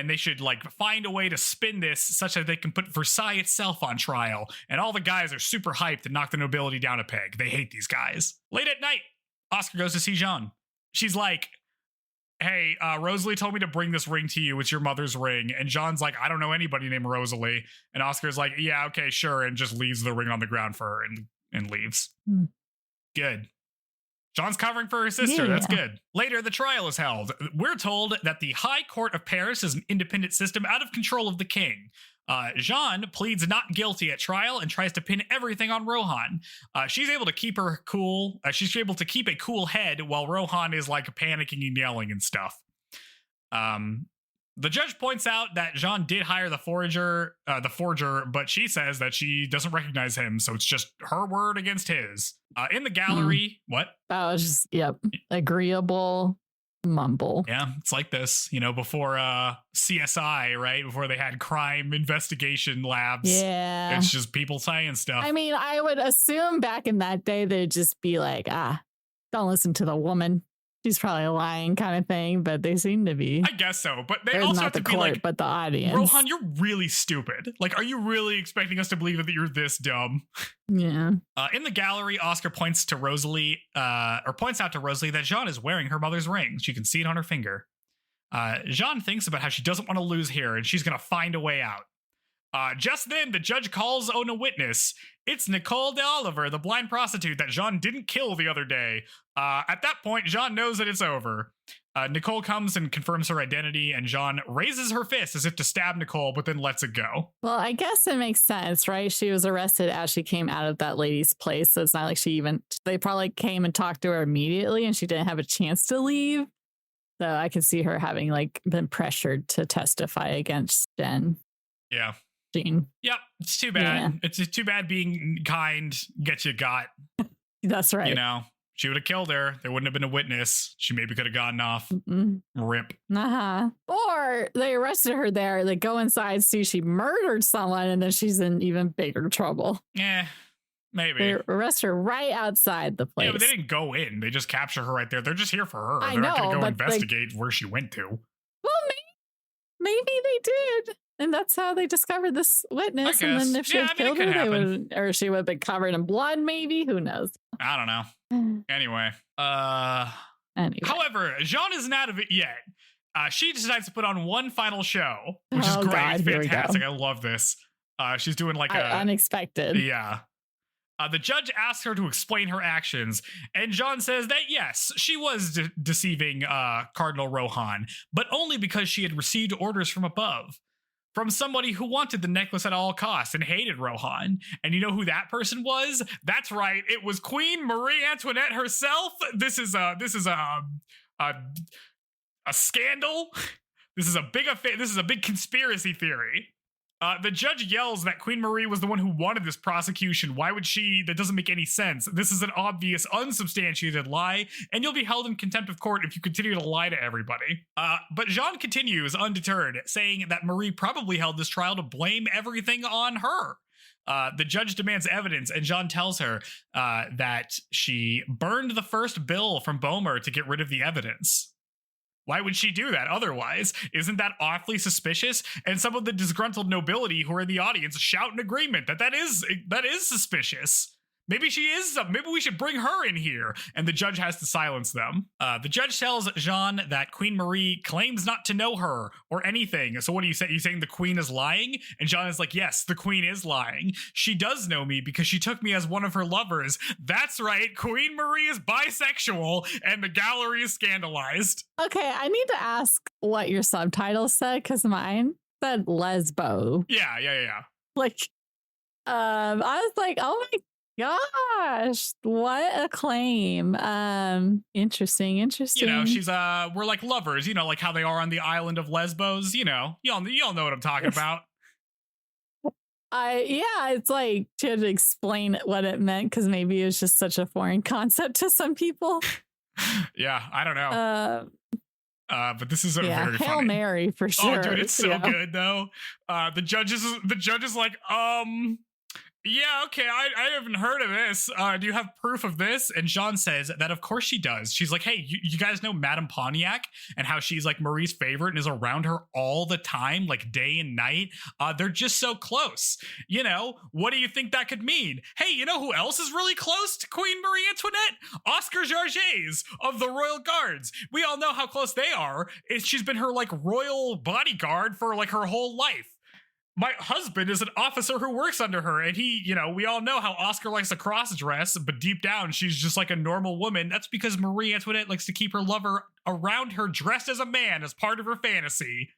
they should find a way to spin this such that they can put Versailles itself on trial. And all the guys are super hyped to knock the nobility down a peg. They hate these guys. Late at night, Oscar goes to see Jeanne. She's like, hey, Rosalie told me to bring this ring to you. It's your mother's ring. And Jeanne's like, I don't know anybody named Rosalie. And Oscar's like, yeah, okay, sure. And just leaves the ring on the ground for her and leaves. Good. Jeanne's covering for her sister. That's good. Later, the trial is held. We're told that the High Court of Paris is an independent system out of control of the king. Jeanne pleads not guilty at trial and tries to pin everything on Rohan. She's able to keep her cool. She's able to keep a cool head while Rohan is panicking and yelling and stuff. The judge points out that Jeanne did hire the forger, but she says that she doesn't recognize him, so it's just her word against his. In the gallery, what? That was just, agreeable mumble. Yeah, it's like this, before CSI, right? Before they had crime investigation labs. Yeah. It's just people saying stuff. I mean, I would assume back in that day, they'd just be like, don't listen to the woman. She's probably lying kind of thing, but they seem to be. I guess so, but they also have to be like, but the audience. Rohan, you're really stupid. Are you really expecting us to believe that you're this dumb? Yeah. In the gallery, Oscar points out to Rosalie that Jeanne is wearing her mother's ring. She can see it on her finger. Jeanne thinks about how she doesn't want to lose here and she's going to find a way out. Just then, the judge calls on a witness. It's Nicole d'Oliver, the blind prostitute that Jeanne didn't kill the other day. At that point, Jeanne knows that it's over. Nicole comes and confirms her identity, and Jeanne raises her fist as if to stab Nicole, but then lets it go. Well, I guess it makes sense, right? She was arrested as she came out of that lady's place, so it's not like they probably came and talked to her immediately, and she didn't have a chance to leave. So I can see her having been pressured to testify against Jeanne. Yeah. Jean. Yep, it's too bad. Yeah. It's too bad being kind gets you got. That's right. You know, she would have killed her. There wouldn't have been a witness. She maybe could have gotten off. Rip. Or they arrested her there. They go inside, see she murdered someone, and then she's in even bigger trouble. Yeah, maybe. They arrest her right outside the place. Yeah, but they didn't go in. They just capture her right there. They're just here for her. They're not going to go investigate where she went to. Well, maybe they did. And that's how they discovered this witness. And then if she had killed her, she would have been covered in blood, maybe. Who knows? I don't know. Anyway. However, Jeanne isn't out of it yet. She decides to put on one final show, which is great. God, fantastic. I love this. She's doing unexpected. Yeah. The judge asks her to explain her actions, and Jeanne says that yes, she was deceiving Cardinal Rohan, but only because she had received orders from above. From somebody who wanted the necklace at all costs and hated Rohan. And you know who that person was? That's right. It was Queen Marie Antoinette herself. This is a scandal. This is a big affair. This is a big conspiracy theory. The judge yells that Queen Marie was the one who wanted this prosecution. Why would she? That doesn't make any sense. This is an obvious, unsubstantiated lie, and you'll be held in contempt of court if you continue to lie to everybody. But Jeanne continues undeterred, saying that Marie probably held this trial to blame everything on her. The judge demands evidence, and Jeanne tells her that she burned the first bill from Boehmer to get rid of the evidence. Why would she do that otherwise? Isn't that awfully suspicious? And some of the disgruntled nobility who are in the audience shout in agreement that is suspicious. Maybe she is. Maybe we should bring her in here. And the judge has to silence them. The judge tells Jeanne that Queen Marie claims not to know her or anything. So what do you say? You saying the queen is lying? And Jeanne is like, yes, the queen is lying. She does know me because she took me as one of her lovers. That's right. Queen Marie is bisexual and the gallery is scandalized. Okay, I need to ask what your subtitles said because mine said Lesbo. Yeah. I was like, oh my gosh, what a claim. Interesting. You know, she's we're like lovers, you know, like how they are on the island of Lesbos, you know. You all know what I'm talking about. It's like she had to explain what it meant because maybe it was just such a foreign concept to some people. Yeah, I don't know. But this is very Hail funny. Hail Mary for sure. Oh, dude, it's so good though. The judge is like, yeah, okay, I haven't heard of this. Do you have proof of this? And Jeanne says that of course she does. She's like, hey, you guys know Madame Pontiac and how she's like Marie's favorite and is around her all the time, like day and night. They're just so close. You know, what do you think that could mean? Hey, you know who else is really close to Queen Marie Antoinette? Oscar Georges of the Royal Guards. We all know how close they are. She's been her like royal bodyguard for like her whole life. My husband is an officer who works under her, and he, you know, we all know how Oscar likes to cross-dress, but deep down, she's just like a normal woman. That's because Marie Antoinette likes to keep her lover around her dressed as a man as part of her fantasy.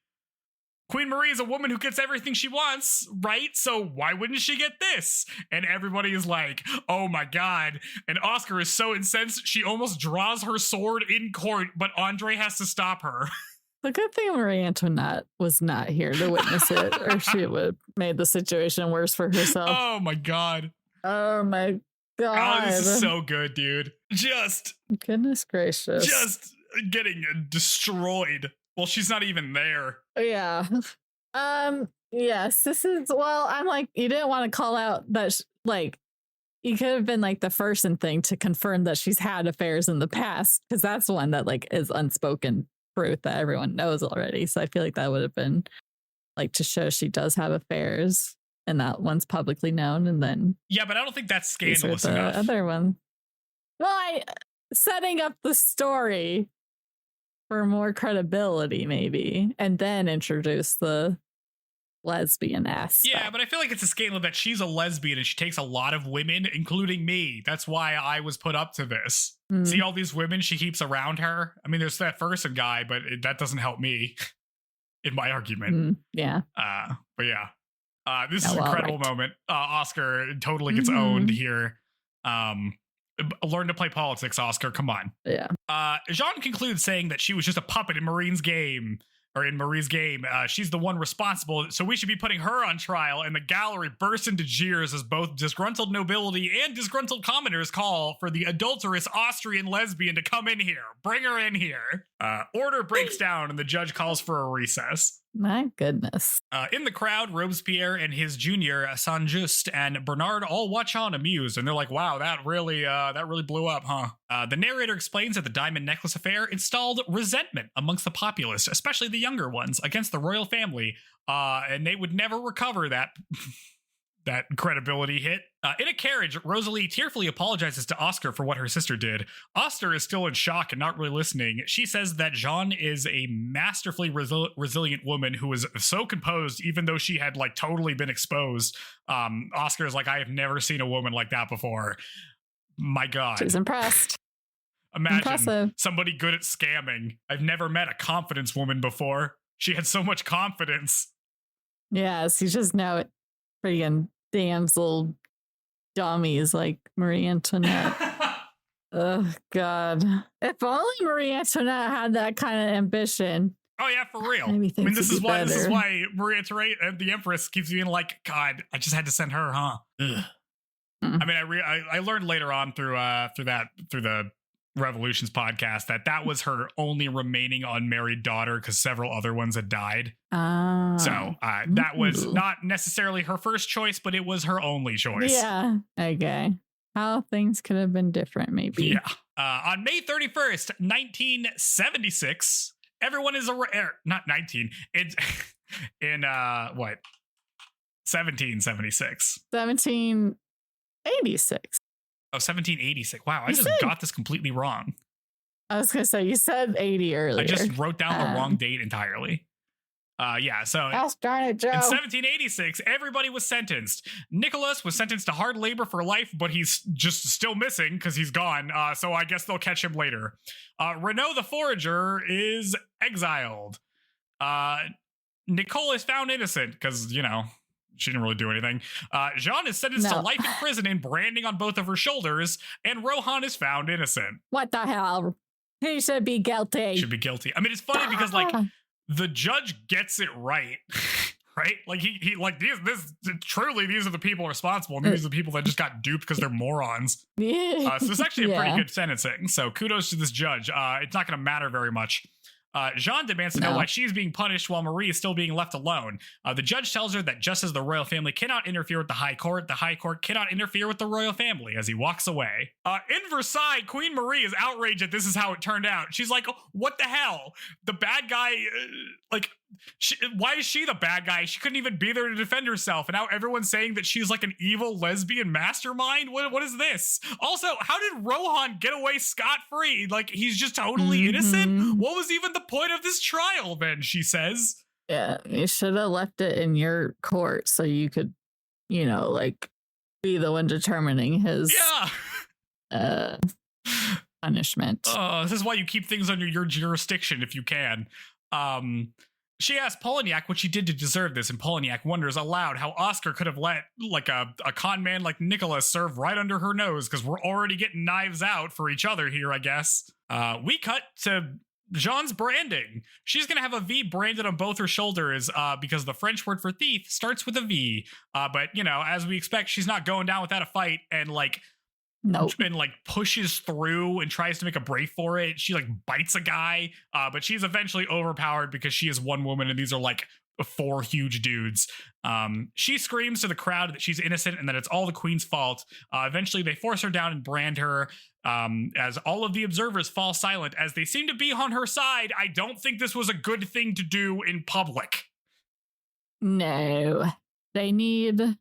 Queen Marie is a woman who gets everything she wants, right? So why wouldn't she get this? And everybody is like, oh my God. And Oscar is so incensed, she almost draws her sword in court, but Andre has to stop her. The good thing Marie Antoinette was not here to witness it, or she would have made the situation worse for herself. Oh my God. Oh my God. Oh, this is so good, dude. Just. Goodness gracious. Just getting destroyed. Well, she's not even there. Yeah. Yes, this is, well, I'm like, you didn't want to call out that, like, you could have been like the first thing to confirm that she's had affairs in the past, because that's one that like is unspoken truth that everyone knows already. So I feel like that would have been like to show she does have affairs, and that one's publicly known. And then yeah, but I don't think that's scandalous enough. Other one, well, setting up the story for more credibility, maybe, and then introduce the lesbian aspect. Yeah, but I feel like it's a scandal that she's a lesbian and she takes a lot of women, including me. That's why I was put up to this. See all these women she keeps around her? I mean, there's that Ferguson guy, but that doesn't help me in my argument. Yeah. But yeah. This is an incredible moment. Oscar totally gets owned here. Learn to play politics, Oscar. Come on. Yeah. Jeanne concludes saying that she was just a puppet in Marie's game. She's the one responsible, so we should be putting her on trial. And the gallery bursts into jeers as both disgruntled nobility and disgruntled commoners call for the adulterous Austrian lesbian to come in here. Bring her in here. Order breaks down and the judge calls for a recess. My goodness. In the crowd, Robespierre and his junior, Saint-Just, and Bernard all watch on amused, and they're like, wow, that really blew up, huh? The narrator explains that the diamond necklace affair installed resentment amongst the populace, especially the younger ones, against the royal family, and they would never recover that that credibility hit. In a carriage, Rosalie tearfully apologizes to Oscar for what her sister did. Oscar is still in shock and not really listening. She says that Jeanne is a masterfully resilient woman who is so composed, even though she had like totally been exposed. Oscar is like, I have never seen a woman like that before. My God. She's impressed. Imagine somebody good at scamming. I've never met a confidence woman before. She had so much confidence. Yes, you just know friggin' damsel dummies like Marie Antoinette. Oh, God. If only Marie Antoinette had that kind of ambition. Oh, yeah, for real. I mean, this is why Marie Antoinette, the Empress, keeps being like, God, I just had to send her, huh? I mean, I learned later on through the Revolutions podcast that was her only remaining unmarried daughter because several other ones had died. So that was not necessarily her first choice, but it was her only choice. Yeah. Okay. How things could have been different, maybe. Yeah. On May 31st, 1976, everyone is not 19. It's in what? 1776. 1786. Oh, 1786. Wow, I just got this completely wrong. I was going to say, you said 80 earlier. I just wrote down the wrong date entirely. Yeah, so gosh darn it, Joe. In 1786, everybody was sentenced. Nicholas was sentenced to hard labor for life, but he's just still missing because he's gone. So I guess they'll catch him later. Renaud the Forager is exiled. Nicole is found innocent because, she didn't really do anything. Jeanne is sentenced to life in prison and branding on both of her shoulders, and Rohan is found innocent. What the hell? He should be guilty. Should be guilty. I mean, it's funny because, the judge gets it right, right? Like, he like, these are the people responsible, and these are the people that just got duped because they're morons. So it's actually a pretty good sentencing. So kudos to this judge. It's not going to matter very much. Jeanne demands to know why she's being punished while Marie is still being left alone. The judge tells her that just as the royal family cannot interfere with the high court cannot interfere with the royal family as he walks away. In Versailles, Queen Marie is outraged that this is how it turned out. She's like, what the hell? The bad guy, why is she the bad guy? She couldn't even be there to defend herself. And now everyone's saying that she's like an evil lesbian mastermind. What is this? Also, how did Rohan get away scot-free? Like, he's just totally innocent? What was even the point of this trial then, she says? Yeah, you should have left it in your court so you could, be the one determining his punishment. This is why you keep things under your jurisdiction if you can. She asks Polignac what she did to deserve this, and Polignac wonders aloud how Oscar could have let a con man like Nicholas serve right under her nose, because we're already getting knives out for each other here, I guess. We cut to Jeanne's branding. She's going to have a V branded on both her shoulders because the French word for thief starts with a V. But, as we expect, she's not going down without a fight and and pushes through and tries to make a break for it. She bites a guy, but she's eventually overpowered because she is one woman and these are four huge dudes. She screams to the crowd that she's innocent and that it's all the queen's fault. Eventually they force her down and brand her as all of the observers fall silent as they seem to be on her side. I don't think this was a good thing to do in public. No, they need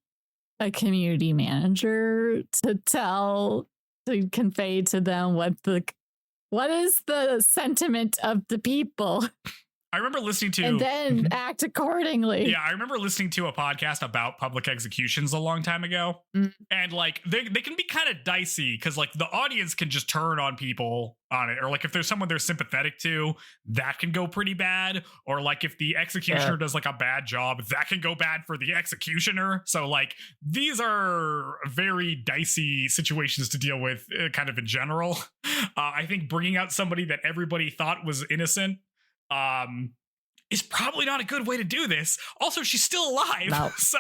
a community manager to convey to them what the what is the sentiment of the people? I remember listening to... And then act accordingly. Yeah, I remember listening to a podcast about public executions a long time ago. And like, they can be kind of dicey because like the audience can just turn on people on it. Or like if there's someone they're sympathetic to, that can go pretty bad. Or like if the executioner does like a bad job, that can go bad for the executioner. So like these are very dicey situations to deal with kind of in general. I think bringing out somebody that everybody thought was innocent is probably not a good way to do this. Also, she's still alive. No. So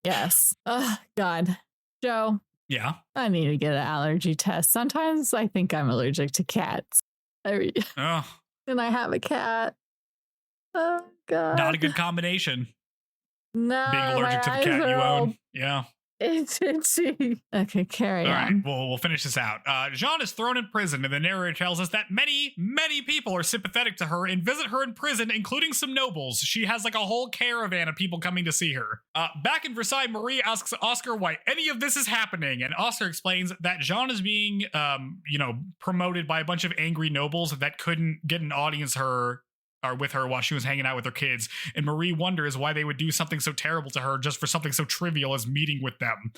yes. Oh God. Joe. Yeah. I need to get an allergy test. Sometimes I think I'm allergic to cats. And I have a cat. Oh God. Not a good combination. No. Being allergic to the cat you own. Yeah. It's itchy. Okay, carry on. All right, we'll finish this out. Jeanne is thrown in prison, and the narrator tells us that many, many people are sympathetic to her and visit her in prison, including some nobles. She has like a whole caravan of people coming to see her. Back in Versailles, Marie asks Oscar why any of this is happening, and Oscar explains that Jeanne is being, promoted by a bunch of angry nobles that couldn't get an audience with her while she was hanging out with her kids. And Marie wonders why they would do something so terrible to her just for something so trivial as meeting with them.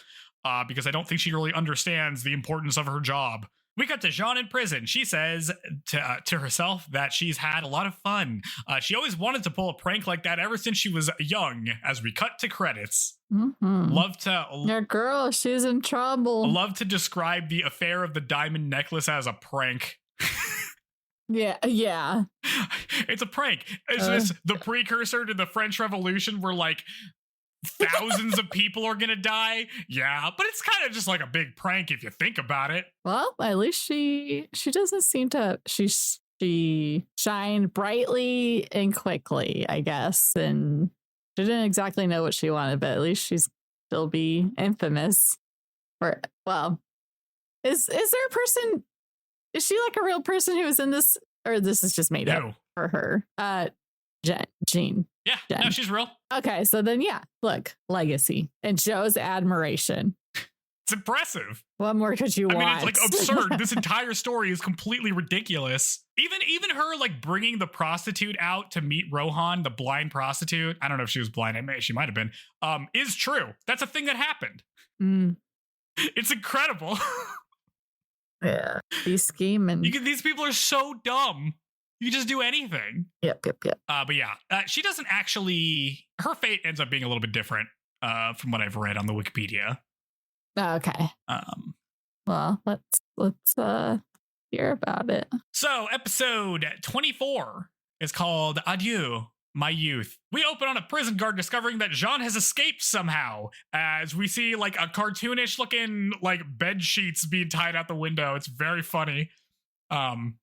Because I don't think she really understands the importance of her job. We cut to Jeanne in prison. She says to herself that she's had a lot of fun. She always wanted to pull a prank like that ever since she was young, as we cut to credits. Love to... Your girl, she's in trouble. Love to describe the affair of the diamond necklace as a prank. Yeah. It's a prank. Is this the precursor to the French Revolution where like thousands of people are gonna die? Yeah, but it's kind of just like a big prank if you think about it. Well, at least she doesn't seem to... She shined brightly and quickly, I guess, and she didn't exactly know what she wanted, but at least she's still be infamous. Or, well, is there a person... Is she like a real person who was in this, or this is just made up for her? Jeanne. Yeah, Jeanne. No, she's real. Okay, so then look, legacy and Joe's admiration. It's impressive. What more could you want? I mean, it's like absurd. This entire story is completely ridiculous. Even her like bringing the prostitute out to meet Rohan, the blind prostitute. I don't know if she was blind. She might have been. Is true. That's a thing that happened. It's incredible. Yeah, these scheming. These people are so dumb. You can just do anything. Yep. But yeah, she doesn't actually. Her fate ends up being a little bit different from what I've read on the Wikipedia. Okay. Well, let's hear about it. So, episode 24 is called Adieu, My Youth. We open on a prison guard discovering that Jeanne has escaped somehow, as we see like a cartoonish looking like bed sheets being tied out the window. It's very funny.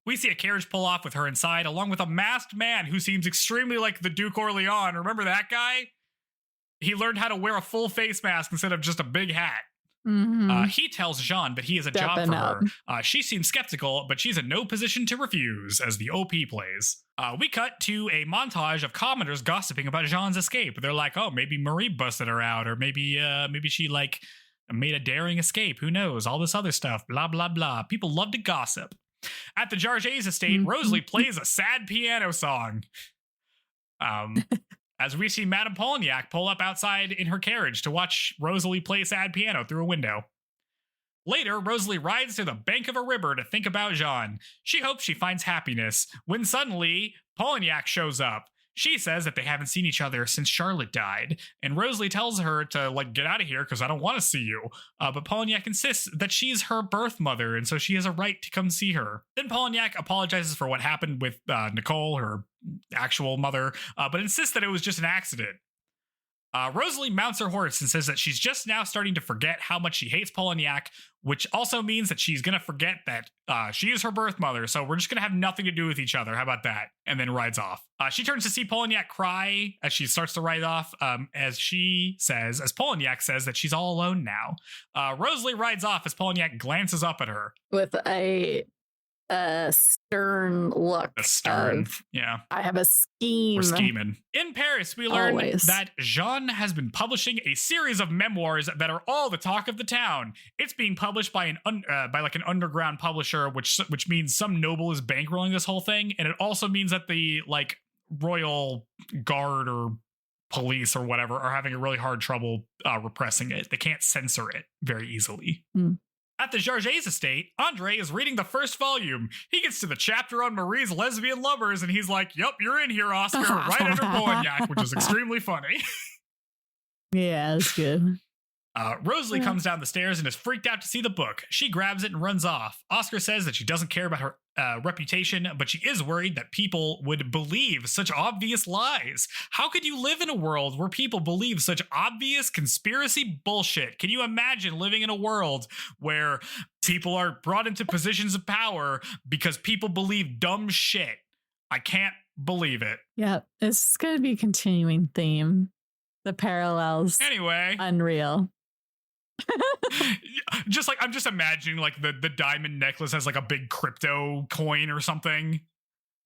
We see a carriage pull off with her inside, along with a masked man who seems extremely like the Duke Orleans. Remember that guy? He learned how to wear a full face mask instead of just a big hat. He tells Jeanne that he has a job for her. She seems skeptical, but she's in no position to refuse as the OP plays. We cut to a montage of commenters gossiping about Jeanne's escape. They're like, oh, maybe Marie busted her out, or maybe she like made a daring escape. Who knows? All this other stuff. Blah, blah, blah. People love to gossip. At the Jarget's estate, Rosalie plays a sad piano song. As we see Madame Polignac pull up outside in her carriage to watch Rosalie play sad piano through a window. Later, Rosalie rides to the bank of a river to think about Jeanne. She hopes she finds happiness, when suddenly, Polignac shows up. She says that they haven't seen each other since Charlotte died, and Rosalie tells her to, like, get out of here because I don't want to see you. But Polignac insists that she's her birth mother, and so she has a right to come see her. Then Polignac apologizes for what happened with Nicole, her actual mother, but insists that it was just an accident. Rosalie mounts her horse and says that she's just now starting to forget how much she hates Polignac, which also means that she's going to forget that she is her birth mother, so we're just going to have nothing to do with each other. How about that? And then rides off. She turns to see Polignac cry as she starts to ride off, as Polignac says that she's all alone now. Rosalie rides off as Polignac glances up at her. With a a stern look. Yeah. I have a scheme. We're scheming. In Paris, we learn Always. that Jeanne has been publishing a series of memoirs that are all the talk of the town. It's being published by an underground publisher, which means some noble is bankrolling this whole thing, and it also means that the royal guard or police or whatever are having a really hard trouble repressing it. They can't censor it very easily. At the Jarget's estate, Andre is reading the first volume. He gets to the chapter on Marie's lesbian lovers, and he's like, "Yep, you're in here, Oscar, right under Polignac," which is extremely funny. Yeah, that's good. Rosalie comes down the stairs and is freaked out to see the book. She grabs it and runs off. Oscar says that she doesn't care about her reputation, but she is worried that people would believe such obvious lies. How could you live in a world where people believe such obvious conspiracy bullshit? Can you imagine living in a world where people are brought into positions of power because people believe dumb shit? I can't believe it. Yeah, it's going to be a continuing theme. The parallels. Anyway. Unreal. I'm just imagining the diamond necklace has a big crypto coin or something.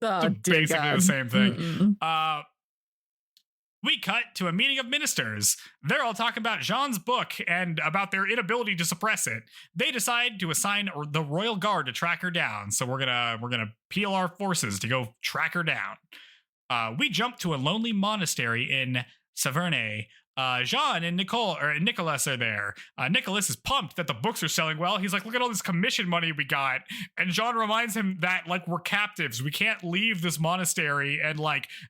Oh, basically God. The same thing. We cut to a meeting of ministers. They're all talking about Jeanne's book and about their inability to suppress it. They decide to assign the royal guard to track her down. So we're gonna peel our forces to go track her down. We jump to a lonely monastery in Severance. Jeanne and Nicholas are there. Nicholas is pumped that the books are selling well. He's like, look at all this commission money we got. And Jeanne reminds him that we're captives. We can't leave this monastery. And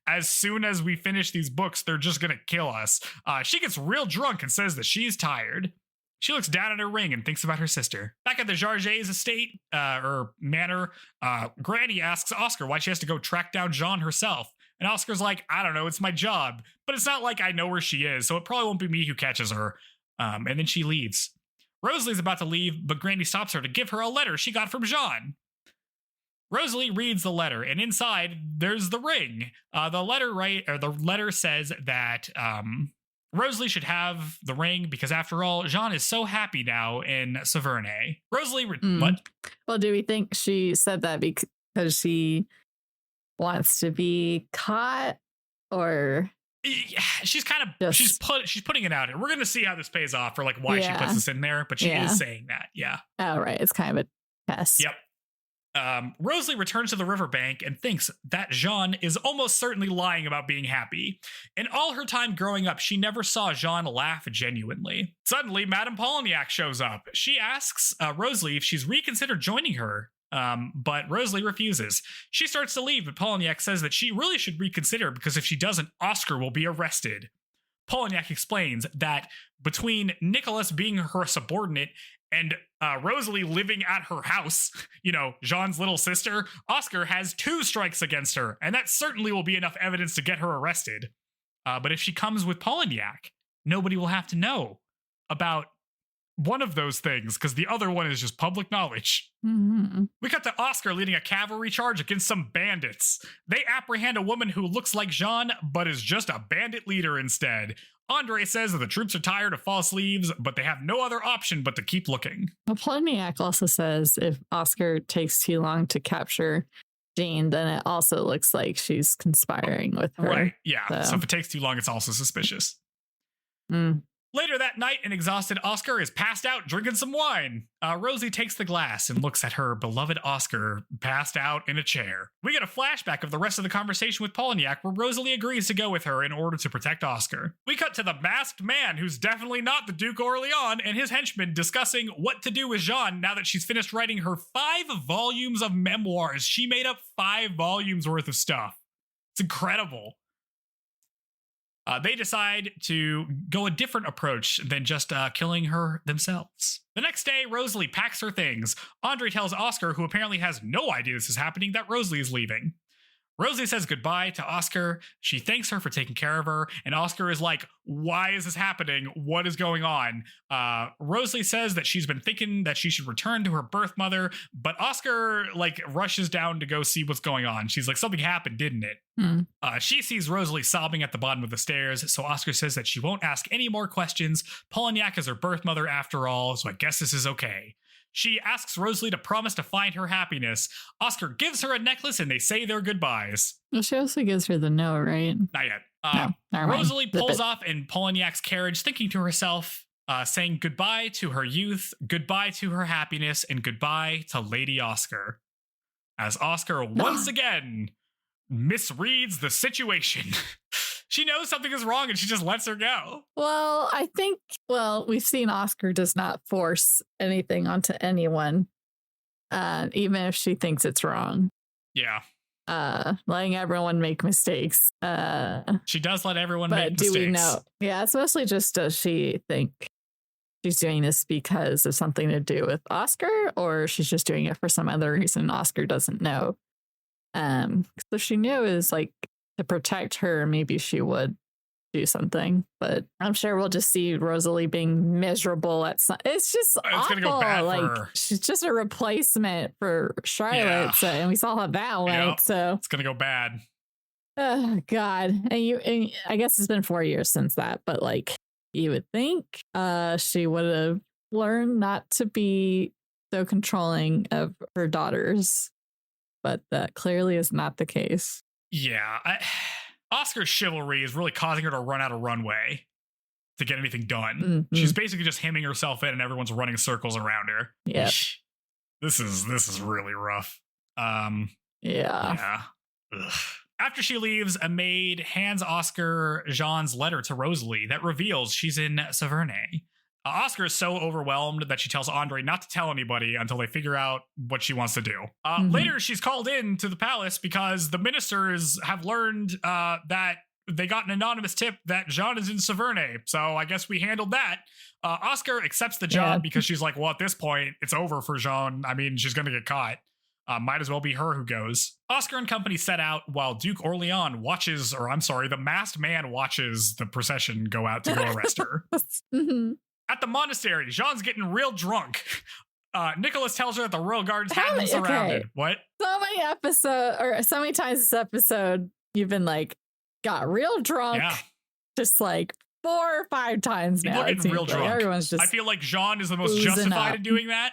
as soon as we finish these books, they're just going to kill us. She gets real drunk and says that she's tired. She looks down at her ring and thinks about her sister. Back at the Jarget's estate, or manor, Granny asks Oscar why she has to go track down Jeanne herself. And Oscar's like, I don't know, it's my job. But it's not like I know where she is, so it probably won't be me who catches her. And then she leaves. Rosalie's about to leave, but Granny stops her to give her a letter she got from Jeanne. Rosalie reads the letter, and inside, there's the ring. The letter says that Rosalie should have the ring because, after all, Jeanne is so happy now in Severance. Rosalie, what? Well, do we think she said that because she wants to be caught, or she's kind of she's putting it out here. We're going to see how this pays off for why she puts this in there, but she is saying that. Yeah. Oh, right. It's kind of a test. Yep. Rosalie returns to the riverbank and thinks that Jeanne is almost certainly lying about being happy. In all her time growing up, she never saw Jeanne laugh genuinely. Suddenly, Madame Polignac shows up. She asks Rosalie if she's reconsidered joining her. But Rosalie refuses. She starts to leave, but Polignac says that she really should reconsider because if she doesn't, Oscar will be arrested. Polignac explains that between Nicholas being her subordinate and Rosalie living at her house, Jeanne's little sister, Oscar has 2 strikes against her, and that certainly will be enough evidence to get her arrested. But if she comes with Polignac, nobody will have to know about one of those things because the other one is just public knowledge. Mm-hmm. We cut to Oscar leading a cavalry charge against some bandits. They apprehend a woman who looks like Jeanne, but is just a bandit leader instead. Andre says that the troops are tired of false sleeves, but they have no other option but to keep looking. Well, Polignac also says if Oscar takes too long to capture Jeanne, then it also looks like she's conspiring with her. Right, yeah. So if it takes too long, it's also suspicious. Later that night, an exhausted Oscar is passed out drinking some wine. Rosie takes the glass and looks at her beloved Oscar passed out in a chair. We get a flashback of the rest of the conversation with Polignac where Rosalie agrees to go with her in order to protect Oscar. We cut to the masked man who's definitely not the Duke Orleans and his henchmen discussing what to do with Jeanne now that she's finished writing her 5 volumes of memoirs. She made up 5 volumes worth of stuff. It's incredible. They decide to go a different approach than just killing her themselves. The next day, Rosalie packs her things. Andre tells Oscar, who apparently has no idea this is happening, that Rosalie is leaving. Rosalie says goodbye to Oscar. She thanks her for taking care of her. And Oscar is like, why is this happening? What is going on? Rosalie says that she's been thinking that she should return to her birth mother. But Oscar rushes down to go see what's going on. She's like, something happened, didn't it? She sees Rosalie sobbing at the bottom of the stairs. So Oscar says that she won't ask any more questions. Polignac is her birth mother after all. So I guess this is okay. She asks Rosalie to promise to find her happiness. Oscar gives her a necklace and they say their goodbyes. Well, she also gives her the no, right? Not yet. No, Rosalie pulls off in Polignac's carriage, thinking to herself, saying goodbye to her youth, goodbye to her happiness, and goodbye to Lady Oscar. As Oscar once again misreads the situation. She knows something is wrong and she just lets her go. Well, I think, we've seen Oscar does not force anything onto anyone, even if she thinks it's wrong. Yeah. Letting everyone make mistakes. She does let everyone make mistakes. But do we know? Yeah, it's mostly just, does she think she's doing this because of something to do with Oscar, or she's just doing it for some other reason Oscar doesn't know? So she knew is like to protect her, maybe she would do something, but I'm sure we'll just see Rosalie being miserable at some. It's just awful. Gonna go bad like for her. She's just a replacement for Charlotte, so, and we saw how that went. So it's gonna go bad. Oh God, and I guess it's been 4 years since that, but like you would think, she would have learned not to be so controlling of her daughters, but that clearly is not the case. Yeah. Oscar's chivalry is really causing her to run out of runway to get anything done. Mm-hmm. She's basically just hemming herself in and everyone's running circles around her. Yeah. This is really rough. Yeah. Ugh. After she leaves, a maid hands Oscar Jeanne's letter to Rosalie that reveals she's in Severance. Oscar is so overwhelmed that she tells Andre not to tell anybody until they figure out what she wants to do. Later, she's called in to the palace because the ministers have learned that they got an anonymous tip that Jeanne is in Severance. So I guess we handled that. Oscar accepts the job because she's like, well, at this point, it's over for Jeanne. I mean, she's going to get caught. Might as well be her who goes. Oscar and company set out while Duke Orleans the masked man watches the procession go out to go arrest her. At the monastery, Jeanne's getting real drunk. Nicholas tells her that the royal guards have them surrounded. Okay. What? So many times this episode, you've been like, got real drunk. Yeah. Just like 4 or 5 times People now. People are getting real drunk. Everyone's just I feel like Jeanne is the most justified in doing that.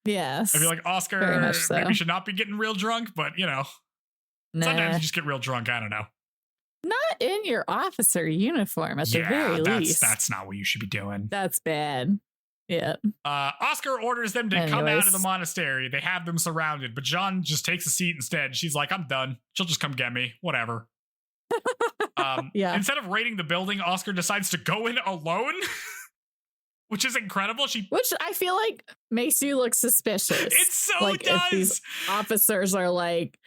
Yes. I feel like Oscar maybe should not be getting real drunk, but sometimes you just get real drunk. I don't know. Not in your officer uniform at the very least. That's not what you should be doing. That's bad. Yeah. Oscar orders them to come out of the monastery. They have them surrounded, but Jeanne just takes a seat instead. She's like, I'm done. She'll just come get me. Whatever. Instead of raiding the building, Oscar decides to go in alone. Which is incredible. Which I feel like makes you look suspicious. It so like, does. If these officers are like,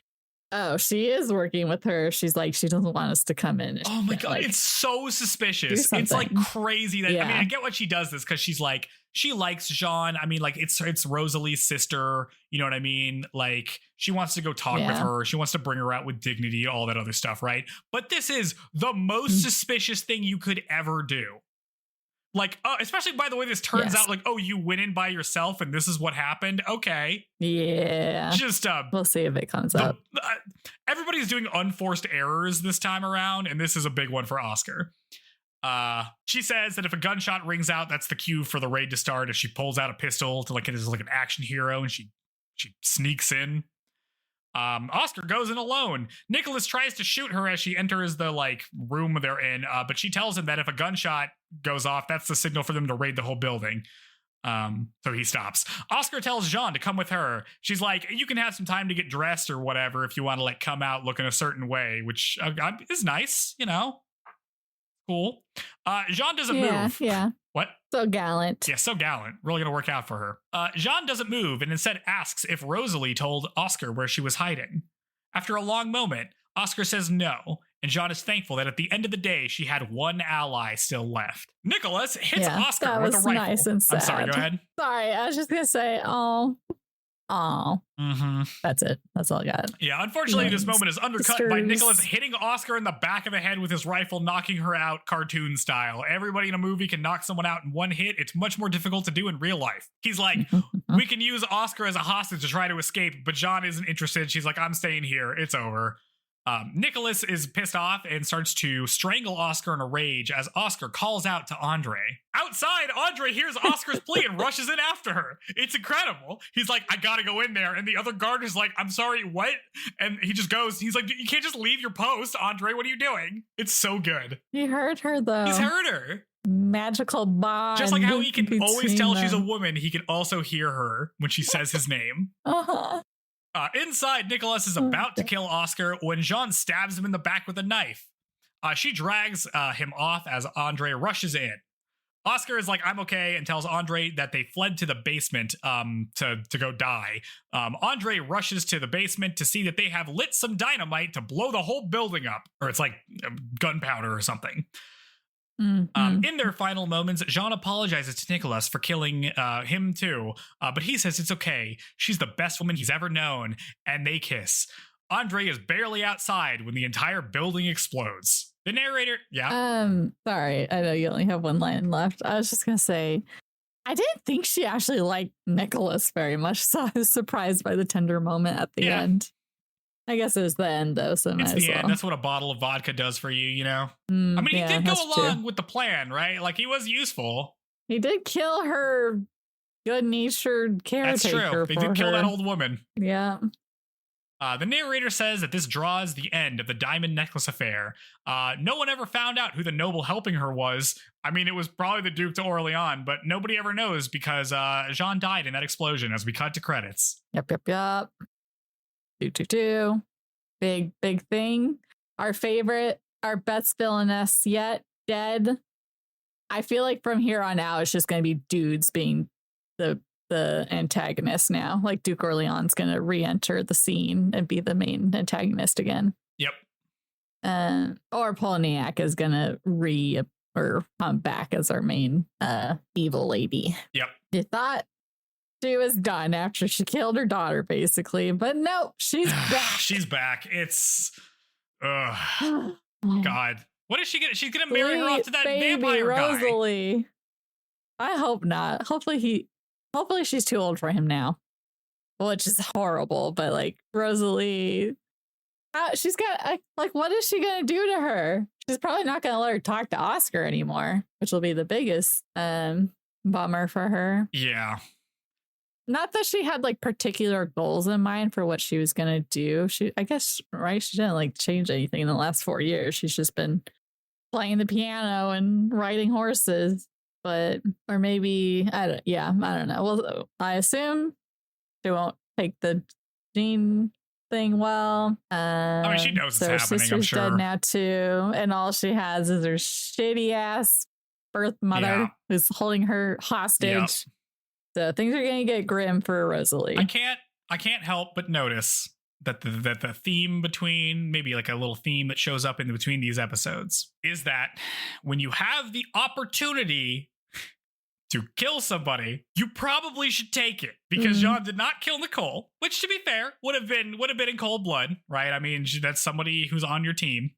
oh, she is working with her. She's like, she doesn't want us to come in. Oh my God. It's so suspicious. It's like crazy that, I mean, I get what she does this because she's like, she likes Jeanne. I mean, like it's Rosalie's sister. You know what I mean? Like she wants to go talk with her. She wants to bring her out with dignity, all that other stuff. Right. But this is the most suspicious thing you could ever do. Like, especially by the way, this turns out like, oh, you went in by yourself and this is what happened. Okay. Yeah. Just, we'll see if it comes up. Everybody's doing unforced errors this time around. And this is a big one for Oscar. She says that if a gunshot rings out, that's the cue for the raid to start. As she pulls out a pistol to like, it is like an action hero and she sneaks in. Oscar goes in alone. Nicholas tries to shoot her as she enters the like room they're in, but she tells him that if a gunshot goes off, that's the signal for them to raid the whole building. So he stops. Oscar tells Jeanne to come with her. She's like, you can have some time to get dressed or whatever if you want to like come out looking a certain way, which is nice, Cool. Jeanne doesn't move. Yeah. What? So gallant. Yeah, so gallant. Really gonna work out for her. Jeanne doesn't move and instead asks if Rosalie told Oscar where she was hiding. After a long moment, Oscar says no, and Jeanne is thankful that at the end of the day, she had one ally still left. Nicholas hits Oscar with a rifle. Nice and sad. I'm sorry, go ahead. Sorry, I was just gonna say, that's it. That's all I got. Yeah, unfortunately, this moment is undercut by Nicholas hitting Oscar in the back of the head with his rifle, knocking her out cartoon style. Everybody in a movie can knock someone out in one hit. It's much more difficult to do in real life. He's like, we can use Oscar as a hostage to try to escape, but Jeanne isn't interested. She's like, I'm staying here. It's over. Nicholas is pissed off and starts to strangle Oscar in a rage as Oscar calls out to Andre. Outside, Andre hears Oscar's plea and rushes in after her. It's incredible. He's like, I gotta go in there. And the other guard is like, I'm sorry, what? And he just goes, he's like, you can't just leave your post, Andre. What are you doing? It's so good. He heard her, though. He's heard her. Magical bond. Just like how he can always tell them. she's a woman, he can also hear her when she says his name. Uh-huh. Inside, Nicholas is about to kill Oscar when Jeanne stabs him in the back with a knife. She drags him off as Andre rushes in. Oscar is like, I'm okay, and tells Andre that they fled to the basement to go die. Andre rushes to the basement to see that they have lit some dynamite to blow the whole building up. Or it's like gunpowder or something. Mm-hmm. In their final moments, Jeanne apologizes to Nicholas for killing him too, but he says it's okay. She's the best woman he's ever known, and they kiss. Andre is barely outside when the entire building explodes. The narrator, sorry, I know you only have one line left. I was just gonna say, I didn't think she actually liked Nicholas very much, so I was surprised by the tender moment at the end. I guess it was the end, though, so it's the end. That's what a bottle of vodka does for you, you know? I mean, he did go along with the plan, right? Like, he was useful. He did kill her good-natured caretaker. That's true. They did kill that old woman. Yeah. The narrator says that this draws the end of the diamond necklace affair. No one ever found out who the noble helping her was. I mean, it was probably the Duke d'Orléans, but nobody ever knows because Jeanne died in that explosion as we cut to credits. Yep. Big thing. Our favorite, our best villainess yet, dead. I feel like from here on out, it's just going to be dudes being the antagonist now. Like Duke Orleans going to re-enter the scene and be the main antagonist again. Yep. Or Polniak is going to come back as our main evil lady. Yep. You thought she was done after she killed her daughter, basically. But no, she's back. She's back. It's... God. What is she gonna... She's gonna marry her off to that vampire Rosalie. guy. I hope not. Hopefully she's too old for him now. Which is horrible, but like Rosalie... she's got... like, what is she gonna do to her? She's probably not gonna let her talk to Oscar anymore, which will be the biggest bummer for her. Yeah. Not that she had like particular goals in mind for what she was going to do. I guess, right? She didn't like change anything in the last 4 years. She's just been playing the piano and riding horses, or maybe, I don't know. Well, I assume she won't take the Jeanne thing well. I mean, she knows so it's happening, I'm sure. Dead now too. And all she has is her shitty ass birth mother who's holding her hostage. Yep. So things are going to get grim for Rosalie. I can't help but notice that the theme between, maybe like a little theme that shows up in between these episodes, is that when you have the opportunity to kill somebody, you probably should take it, because Jeanne did not kill Nicole, which, to be fair, would have been in cold blood, right? I mean, that's somebody who's on your team.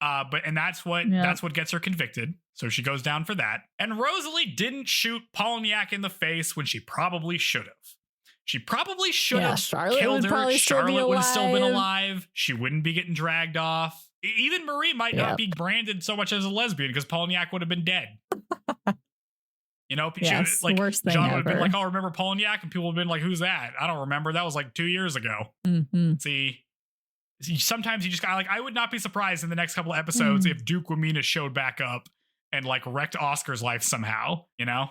But that's what gets her convicted. So she goes down for that. And Rosalie didn't shoot Polniak in the face when she probably should have. She probably should have killed her. Charlotte would have still been alive. She wouldn't be getting dragged off. Even Marie might not be branded so much as a lesbian because Polniak would have been dead. You know, worst thing Jeanne would ever. have been like, oh, remember Polniak? And people would have been like, who's that? I don't remember. That was like 2 years ago. Mm-hmm. See, sometimes you just got like, I would not be surprised in the next couple of episodes if Duke Wamina showed back up and like wrecked Oscar's life somehow, you know?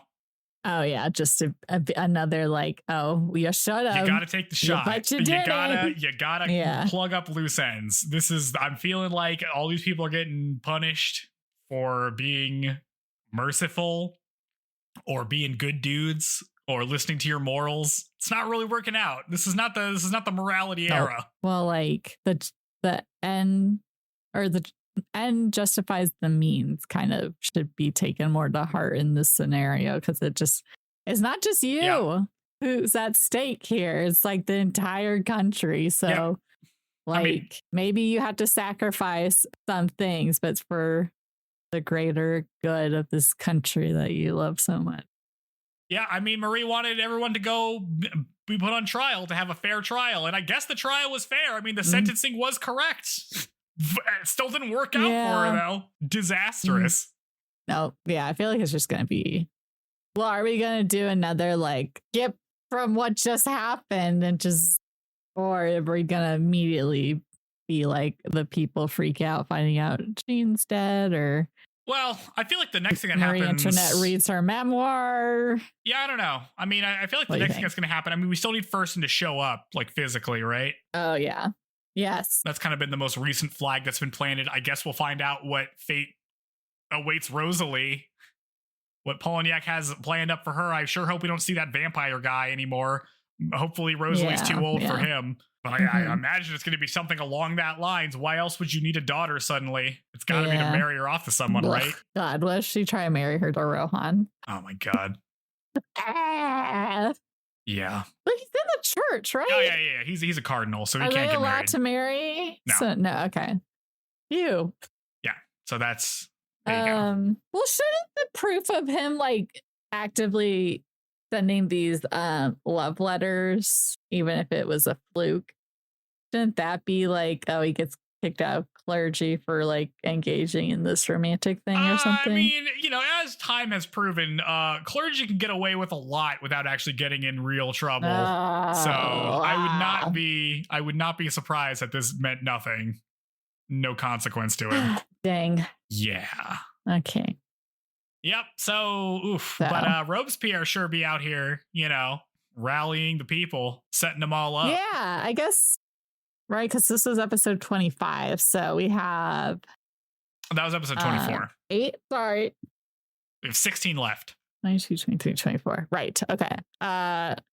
Oh yeah, just another like, oh, you should have. You gotta take the shot. But you gotta plug up loose ends. I'm feeling like all these people are getting punished for being merciful or being good dudes or listening to your morals. It's not really working out. This is not the morality era. Well, like the end, or the end justifies the means, kind of should be taken more to heart in this scenario, because it's not just you who's at stake here. It's like the entire country. So maybe you have to sacrifice some things, but it's for the greater good of this country that you love so much. Yeah, I mean, Marie wanted everyone to go be put on trial, to have a fair trial. And I guess the trial was fair. I mean, the sentencing was correct. It still didn't work out for her, though. Disastrous. No, yeah, I feel like it's just going to be, well, are we going to do another, like, skip from what just happened and just, or are we going to immediately be like, the people freak out finding out Jean's dead, or... Well, I feel like the next thing that Marie happens... Antoinette reads her memoir. Yeah, I don't know. I mean, I feel like the next thing that's going to happen... I mean, we still need Fersen to show up, like, physically, right? Oh, yeah. Yes. That's kind of been the most recent flag that's been planted. I guess we'll find out what fate awaits Rosalie. What Polignac has planned up for her. I sure hope we don't see that vampire guy anymore. Hopefully Rosalie's too old for him. But I imagine it's going to be something along that lines. Why else would you need a daughter suddenly? It's got to be to marry her off to someone, right? God, what if she try to marry her to Rohan? Oh my God. Yeah. But he's in the church, right? Oh, yeah. He's a cardinal, so he can't get married. Are they allowed to marry? No. No, okay. You. Yeah, so that's... There you go. Well, shouldn't the proof of him, like, actively sending these love letters, even if it was a fluke, shouldn't that be like, oh, he gets kicked out of clergy for like engaging in this romantic thing or something? I mean, as time has proven, clergy can get away with a lot without actually getting in real trouble. So I would not be surprised that this meant nothing. No consequence to it. Dang. Yeah. Okay. Yep. So. But Robespierre sure be out here, rallying the people, setting them all up. Yeah, I guess. Right, because this is episode 25, so we have... That was episode 24. 8, sorry. We have 16 left. 92, 23, 24. Right, okay.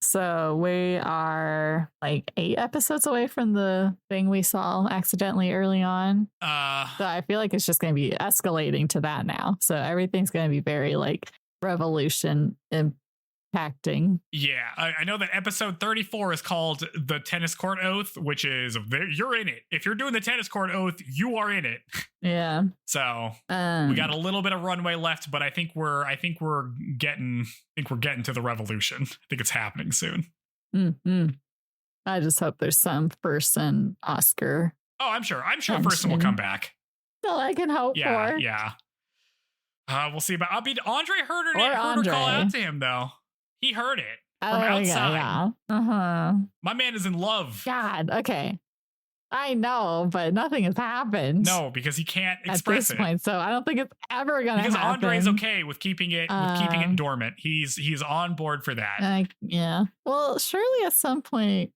So we are like 8 episodes away from the thing we saw accidentally early on. So I feel like it's just going to be escalating to that now. So everything's going to be very like revolution impacting. Yeah, I know that episode 34 is called The Tennis Court Oath, which is you're in it. If you're doing the tennis court oath, you are in it. Yeah. So we got a little bit of runway left, but I think we're getting to the revolution. I think it's happening soon. Mm-hmm. I just hope there's some Fersen Oscar. Oh, I'm sure Fersen will come back. All I can hope for. Yeah. We'll see about. Andre heard her call out to him though. He heard it from outside. Yeah. Uh-huh. My man is in love. God, okay. I know, but nothing has happened. No, because he can't express at this point, so I don't think it's ever going to happen. Because Andre's okay with keeping it dormant. He's on board for that. Yeah. Well, surely at some point,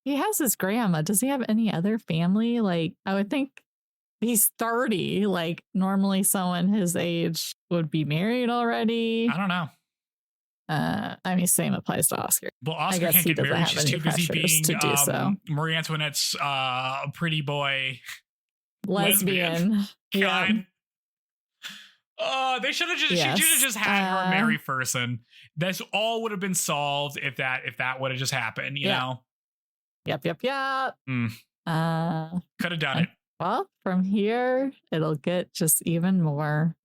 he has his grandma. Does he have any other family? Like, I would think he's 30. Like, normally someone his age would be married already. I don't know. I mean, same applies to Oscar. Well, Oscar can't get married. She's too busy being to do so. Marie Antoinette's pretty boy lesbian. Yeah. They should have just she should have just had her marry Fersen. This all would have been solved if that would have just happened. You know. Yep. Could have done it. Well, from here, it'll get just even more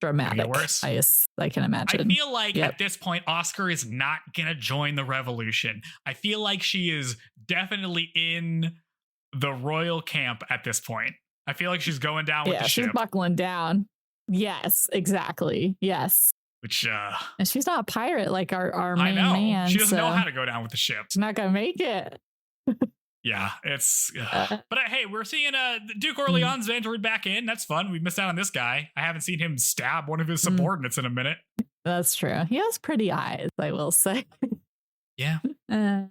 dramatic. Get worse. I can imagine. I feel like at this point, Oscar is not going to join the revolution. I feel like she is definitely in the royal camp at this point. I feel like she's going down with the ship. She's buckling down. Yes, exactly. Yes. Which, and she's not a pirate like our main man. She doesn't know how to go down with the ship. She's not going to make it. Yeah, it's... but hey, we're seeing Duke Orleans entered back in. That's fun. We missed out on this guy. I haven't seen him stab one of his subordinates in a minute. That's true. He has pretty eyes, I will say. Yeah. Yeah.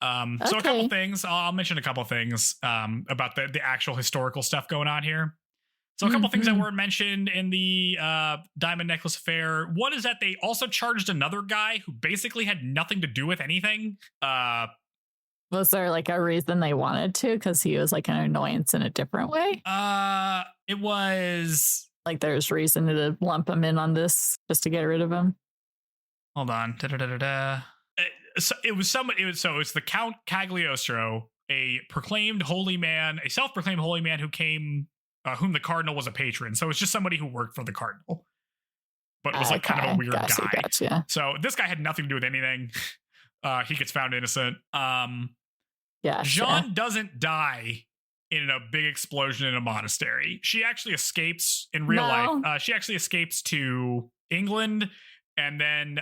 So a couple things. I'll mention a couple things about the actual historical stuff going on here. So a couple things that weren't mentioned in the Diamond Necklace affair. One is that they also charged another guy who basically had nothing to do with anything. Was there like a reason they wanted to? Because he was like an annoyance in a different way? It was... Like there's reason to lump him in on this just to get rid of him? Hold on. So it's the Count Cagliostro, a proclaimed holy man, a self-proclaimed holy man who came, whom the cardinal was a patron. So it's just somebody who worked for the cardinal, but was like kind of a weird guy. Gotcha. So this guy had nothing to do with anything. He gets found innocent. Jeanne doesn't die in a big explosion in a monastery. She actually escapes in real life. She actually escapes to England and then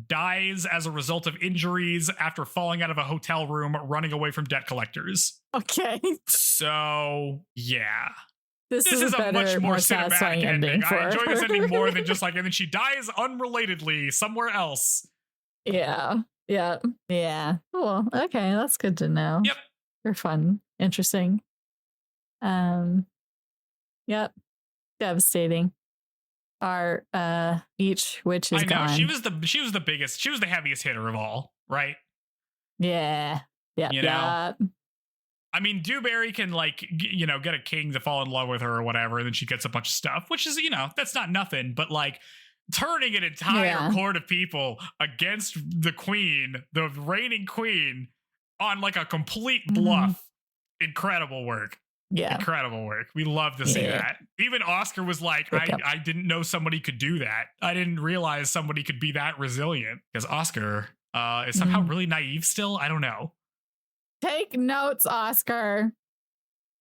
dies as a result of injuries after falling out of a hotel room running away from debt collectors. Okay. So, yeah. This is a much more cinematic ending. I enjoy this ending more than just like, and then she dies unrelatedly somewhere else. Yeah. Cool. Okay, that's good to know. Yep. They're fun. Interesting. Yep. Devastating. Our each witch is gone. She was the biggest. She was the heaviest hitter of all, right? Yeah. Yeah. I mean, Dewberry can get a king to fall in love with her or whatever, and then she gets a bunch of stuff, which is that's not nothing. But like turning an entire court of people against the queen, the reigning queen, on like a complete bluff. Incredible work. Yeah. Incredible work. We love to see that. Even Oscar was like, I didn't know somebody could do that. I didn't realize somebody could be that resilient. Because Oscar is somehow really naive still. I don't know. Take notes, Oscar.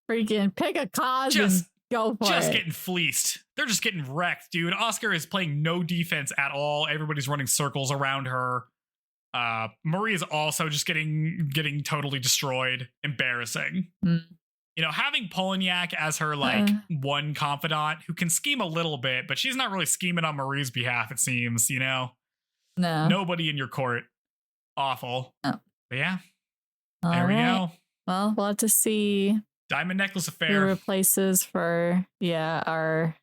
Freaking pick a cause and go for it. Just getting fleeced. They're just getting wrecked, dude. Oscar is playing no defense at all. Everybody's running circles around her. Marie is also just getting totally destroyed. Embarrassing. Having Polignac as her one confidant who can scheme a little bit, but she's not really scheming on Marie's behalf, it seems, No. Nobody in your court. Awful. Oh. But yeah. There we go. Well, we'll have to see. Diamond Necklace Affair. Who replaces for our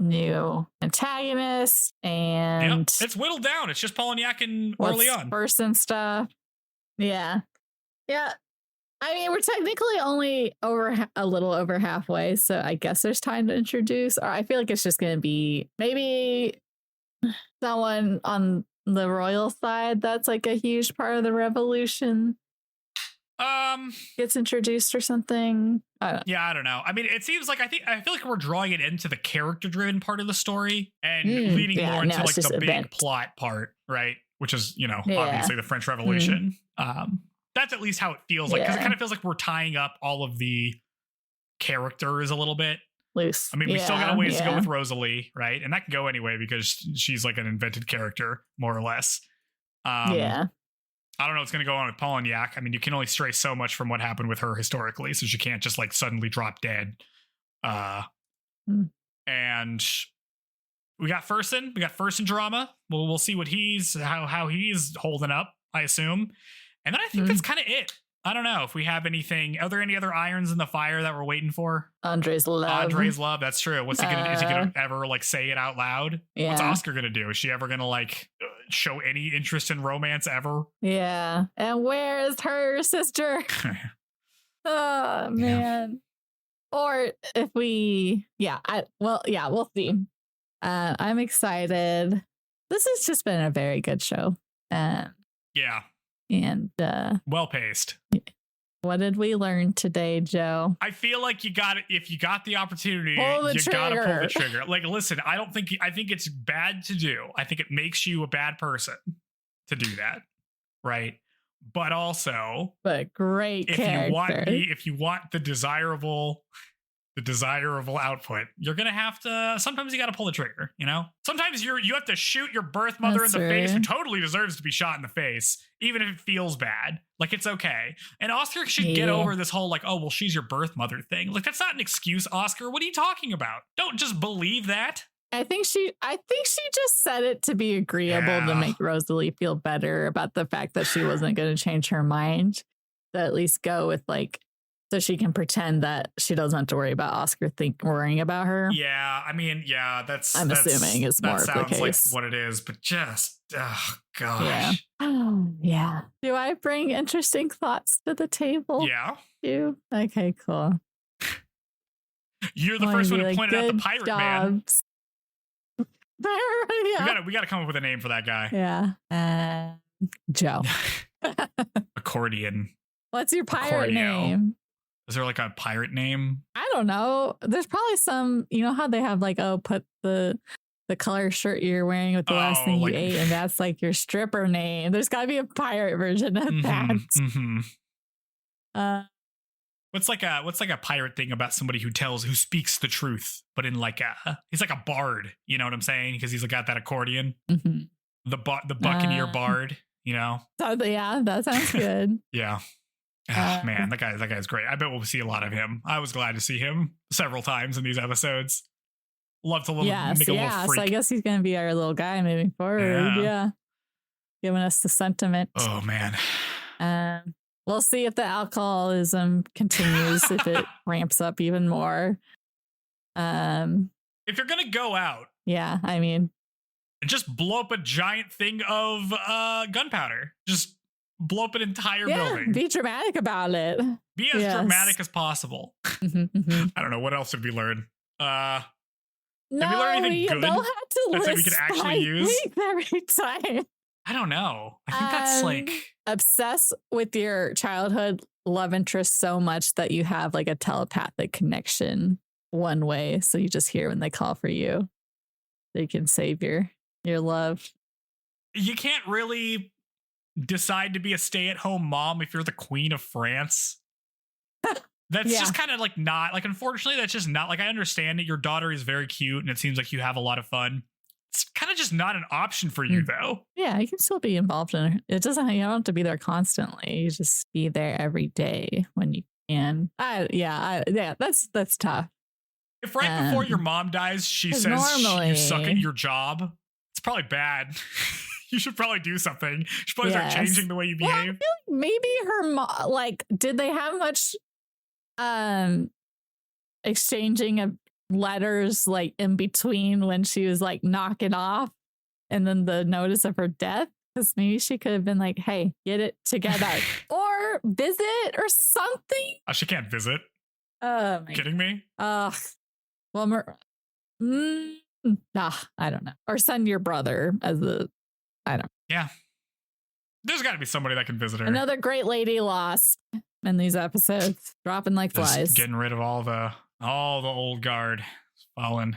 new antagonist, and it's whittled down. It's just Polignac and Orleans. Person stuff. Yeah. I mean, we're technically only a little over halfway, so I guess there's time to introduce. Or I feel like it's just going to be maybe someone on the royal side that's like a huge part of the revolution. Gets introduced or something. I don't know. I mean, it seems like I feel like we're drawing it into the character-driven part of the story and leading more into like the big plot part, right? Which is obviously the French Revolution. That's at least how it feels like, because it kind of feels like we're tying up all of the characters a little bit loose. I mean, we still got a ways to go with Rosalie, right? And that can go anyway because she's like an invented character, more or less. I don't know what's going to go on with Polignac. I mean, you can only stray so much from what happened with her historically, so she can't just like suddenly drop dead. And we got Fersen. We got Fersen drama. We'll see what how he's holding up, I assume. And then I think that's kind of it. I don't know if we have anything. Are there any other irons in the fire that we're waiting for? Andre's love. That's true. What's he gonna? Is he gonna ever like say it out loud? Yeah. What's Oscar gonna do? Is she ever gonna like show any interest in romance ever? Yeah. And where is her sister? Oh man. Or if we, we'll see. I'm excited. This has just been a very good show. Yeah. And well paced. What did we learn today, Joe? I feel like you got it. If you got the opportunity, you gotta pull the trigger. Like, listen, I think it's bad to do. I think it makes you a bad person to do that, right? But also, great character. If you want the desirable output, you're gonna have to. Sometimes you got to pull the trigger. Sometimes you have to shoot your birth mother in the face, who totally deserves to be shot in the face, even if it feels bad. Like, it's okay. And Oscar should get over this whole like, oh well, she's your birth mother thing. Like, that's not an excuse, Oscar. What are you talking about? Don't just believe that. I think she just said it to be agreeable to make Rosalie feel better about the fact that she wasn't going to change her mind. To at least go with like. So she can pretend that she doesn't have to worry about Oscar worrying about her. Yeah, I mean, I'm assuming it's more of the case. Like what it is, but just, oh gosh. Yeah. Oh, yeah. Do I bring interesting thoughts to the table? Yeah. You? Okay, cool. You're the first one to point out the pirate man. Yeah. We gotta come up with a name for that guy. Yeah. Joe. Accordion. What's your pirate name? Is there like a pirate name? I don't know. There's probably some, how they have like, put the color shirt you're wearing with the last thing you ate, and that's like your stripper name. There's got to be a pirate version of that. What's like a pirate thing about somebody who speaks the truth, but in like he's like a bard, you know what I'm saying? Because he's got that accordion. Mm-hmm. The Buccaneer bard, you know? Yeah, that sounds good. Yeah. Oh, man, that guy's great. I bet we'll see a lot of him. I was glad to see him several times in these episodes. Love to make a little freak. So I guess he's gonna be our little guy moving forward. Yeah. Giving us the sentiment. Oh man. We'll see if the alcoholism continues, if it ramps up even more. If you're gonna go out, yeah, I mean, just blow up a giant thing of gunpowder. Just blow up an entire building. Be dramatic about it. Be as dramatic as possible. I don't know, what else did we learn? Did we learn anything good? They'll have to list that we could actually use every time. I don't know. I think that's like obsess with your childhood love interest so much that you have like a telepathic connection one way. So you just hear when they call for you. They can save your love. You can't really decide to be a stay-at-home mom if you're the Queen of France. That's just kind of like not like, unfortunately, that's just not like, I understand that your daughter is very cute and it seems like you have a lot of fun. It's kind of just not an option for you, though. Yeah, you can still be involved in it. It doesn't, you don't have to be there constantly. You just be there every day when you can. That's tough. If right before your mom dies, she says you suck at your job, it's probably bad. You should probably do something. You should probably start changing the way you behave. I feel like maybe her mom, like, did they have much exchanging of letters like in between when she was like knocking off and then the notice of her death? Because maybe she could have been like, hey, get it together or visit or something. She can't visit. Kidding me? Well, I don't know. Or send your brother as I don't know. Yeah. There's got to be somebody that can visit her. Another great lady lost in these episodes, dropping like flies. Just getting rid of all the old guard fallen.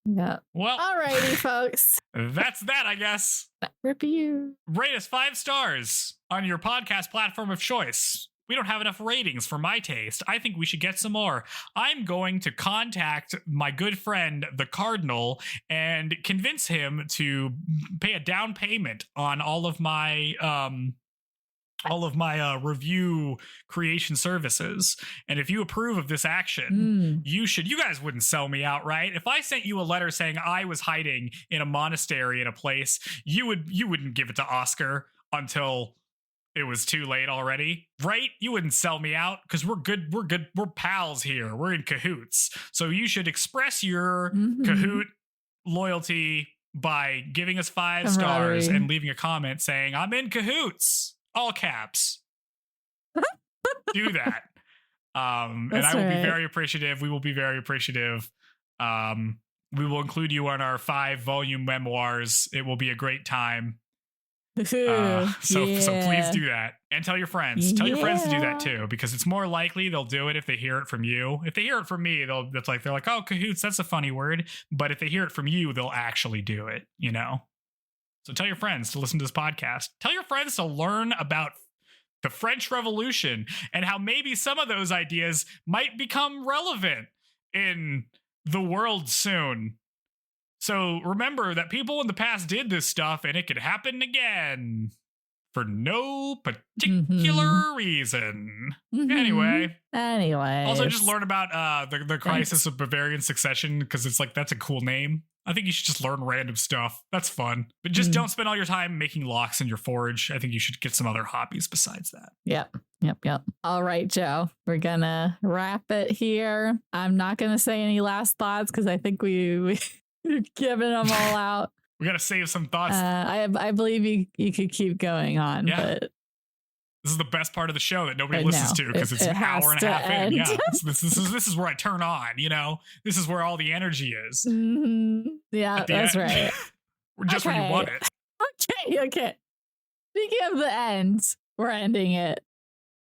Yeah. Well, alrighty, folks. That's that, I guess. Review. Rate us 5 stars on your podcast platform of choice. We don't have enough ratings for my taste. I think we should get some more. I'm going to contact my good friend, the Cardinal, and convince him to pay a down payment on all of my review creation services. And if you approve of this action, you guys wouldn't sell me out, right? If I sent you a letter saying I was hiding in a monastery in a place, you wouldn't give it to Oscar until it was too late already, right? You wouldn't sell me out because we're good. We're pals here. We're in cahoots. So you should express your cahoot loyalty by giving us 5 stars and leaving a comment saying, I'm in cahoots. All caps. Do that. And I will be very appreciative. We will be very appreciative. We will include you on our 5-volume memoirs. It will be a great time. So please do that. And tell your friends. Tell your friends to do that too, because it's more likely they'll do it if they hear it from you. If they hear it from me, they're like, oh, cahoots, that's a funny word. But if they hear it from you, they'll actually do it, you know? So tell your friends to listen to this podcast. Tell your friends to learn about the French Revolution and how maybe some of those ideas might become relevant in the world soon. So remember that people in the past did this stuff and it could happen again for no particular reason. Anyway. Also just learn about the crisis of Bavarian succession, because it's like, that's a cool name. I think you should just learn random stuff. That's fun. But just don't spend all your time making locks in your forge. I think you should get some other hobbies besides that. Yep. All right, Joe. We're going to wrap it here. I'm not going to say any last thoughts because I think we've given them all out. We got to save some thoughts. I believe you could keep going on. Yeah. But this is the best part of the show that nobody listens to because it's an hour and a half in. Yeah, this is where I turn on. You know, this is where all the energy is. Yeah, that's right. Just when you want it. Okay. Speaking of the end, we're ending it.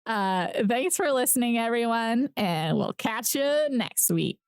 Thanks for listening, everyone, and we'll catch you next week.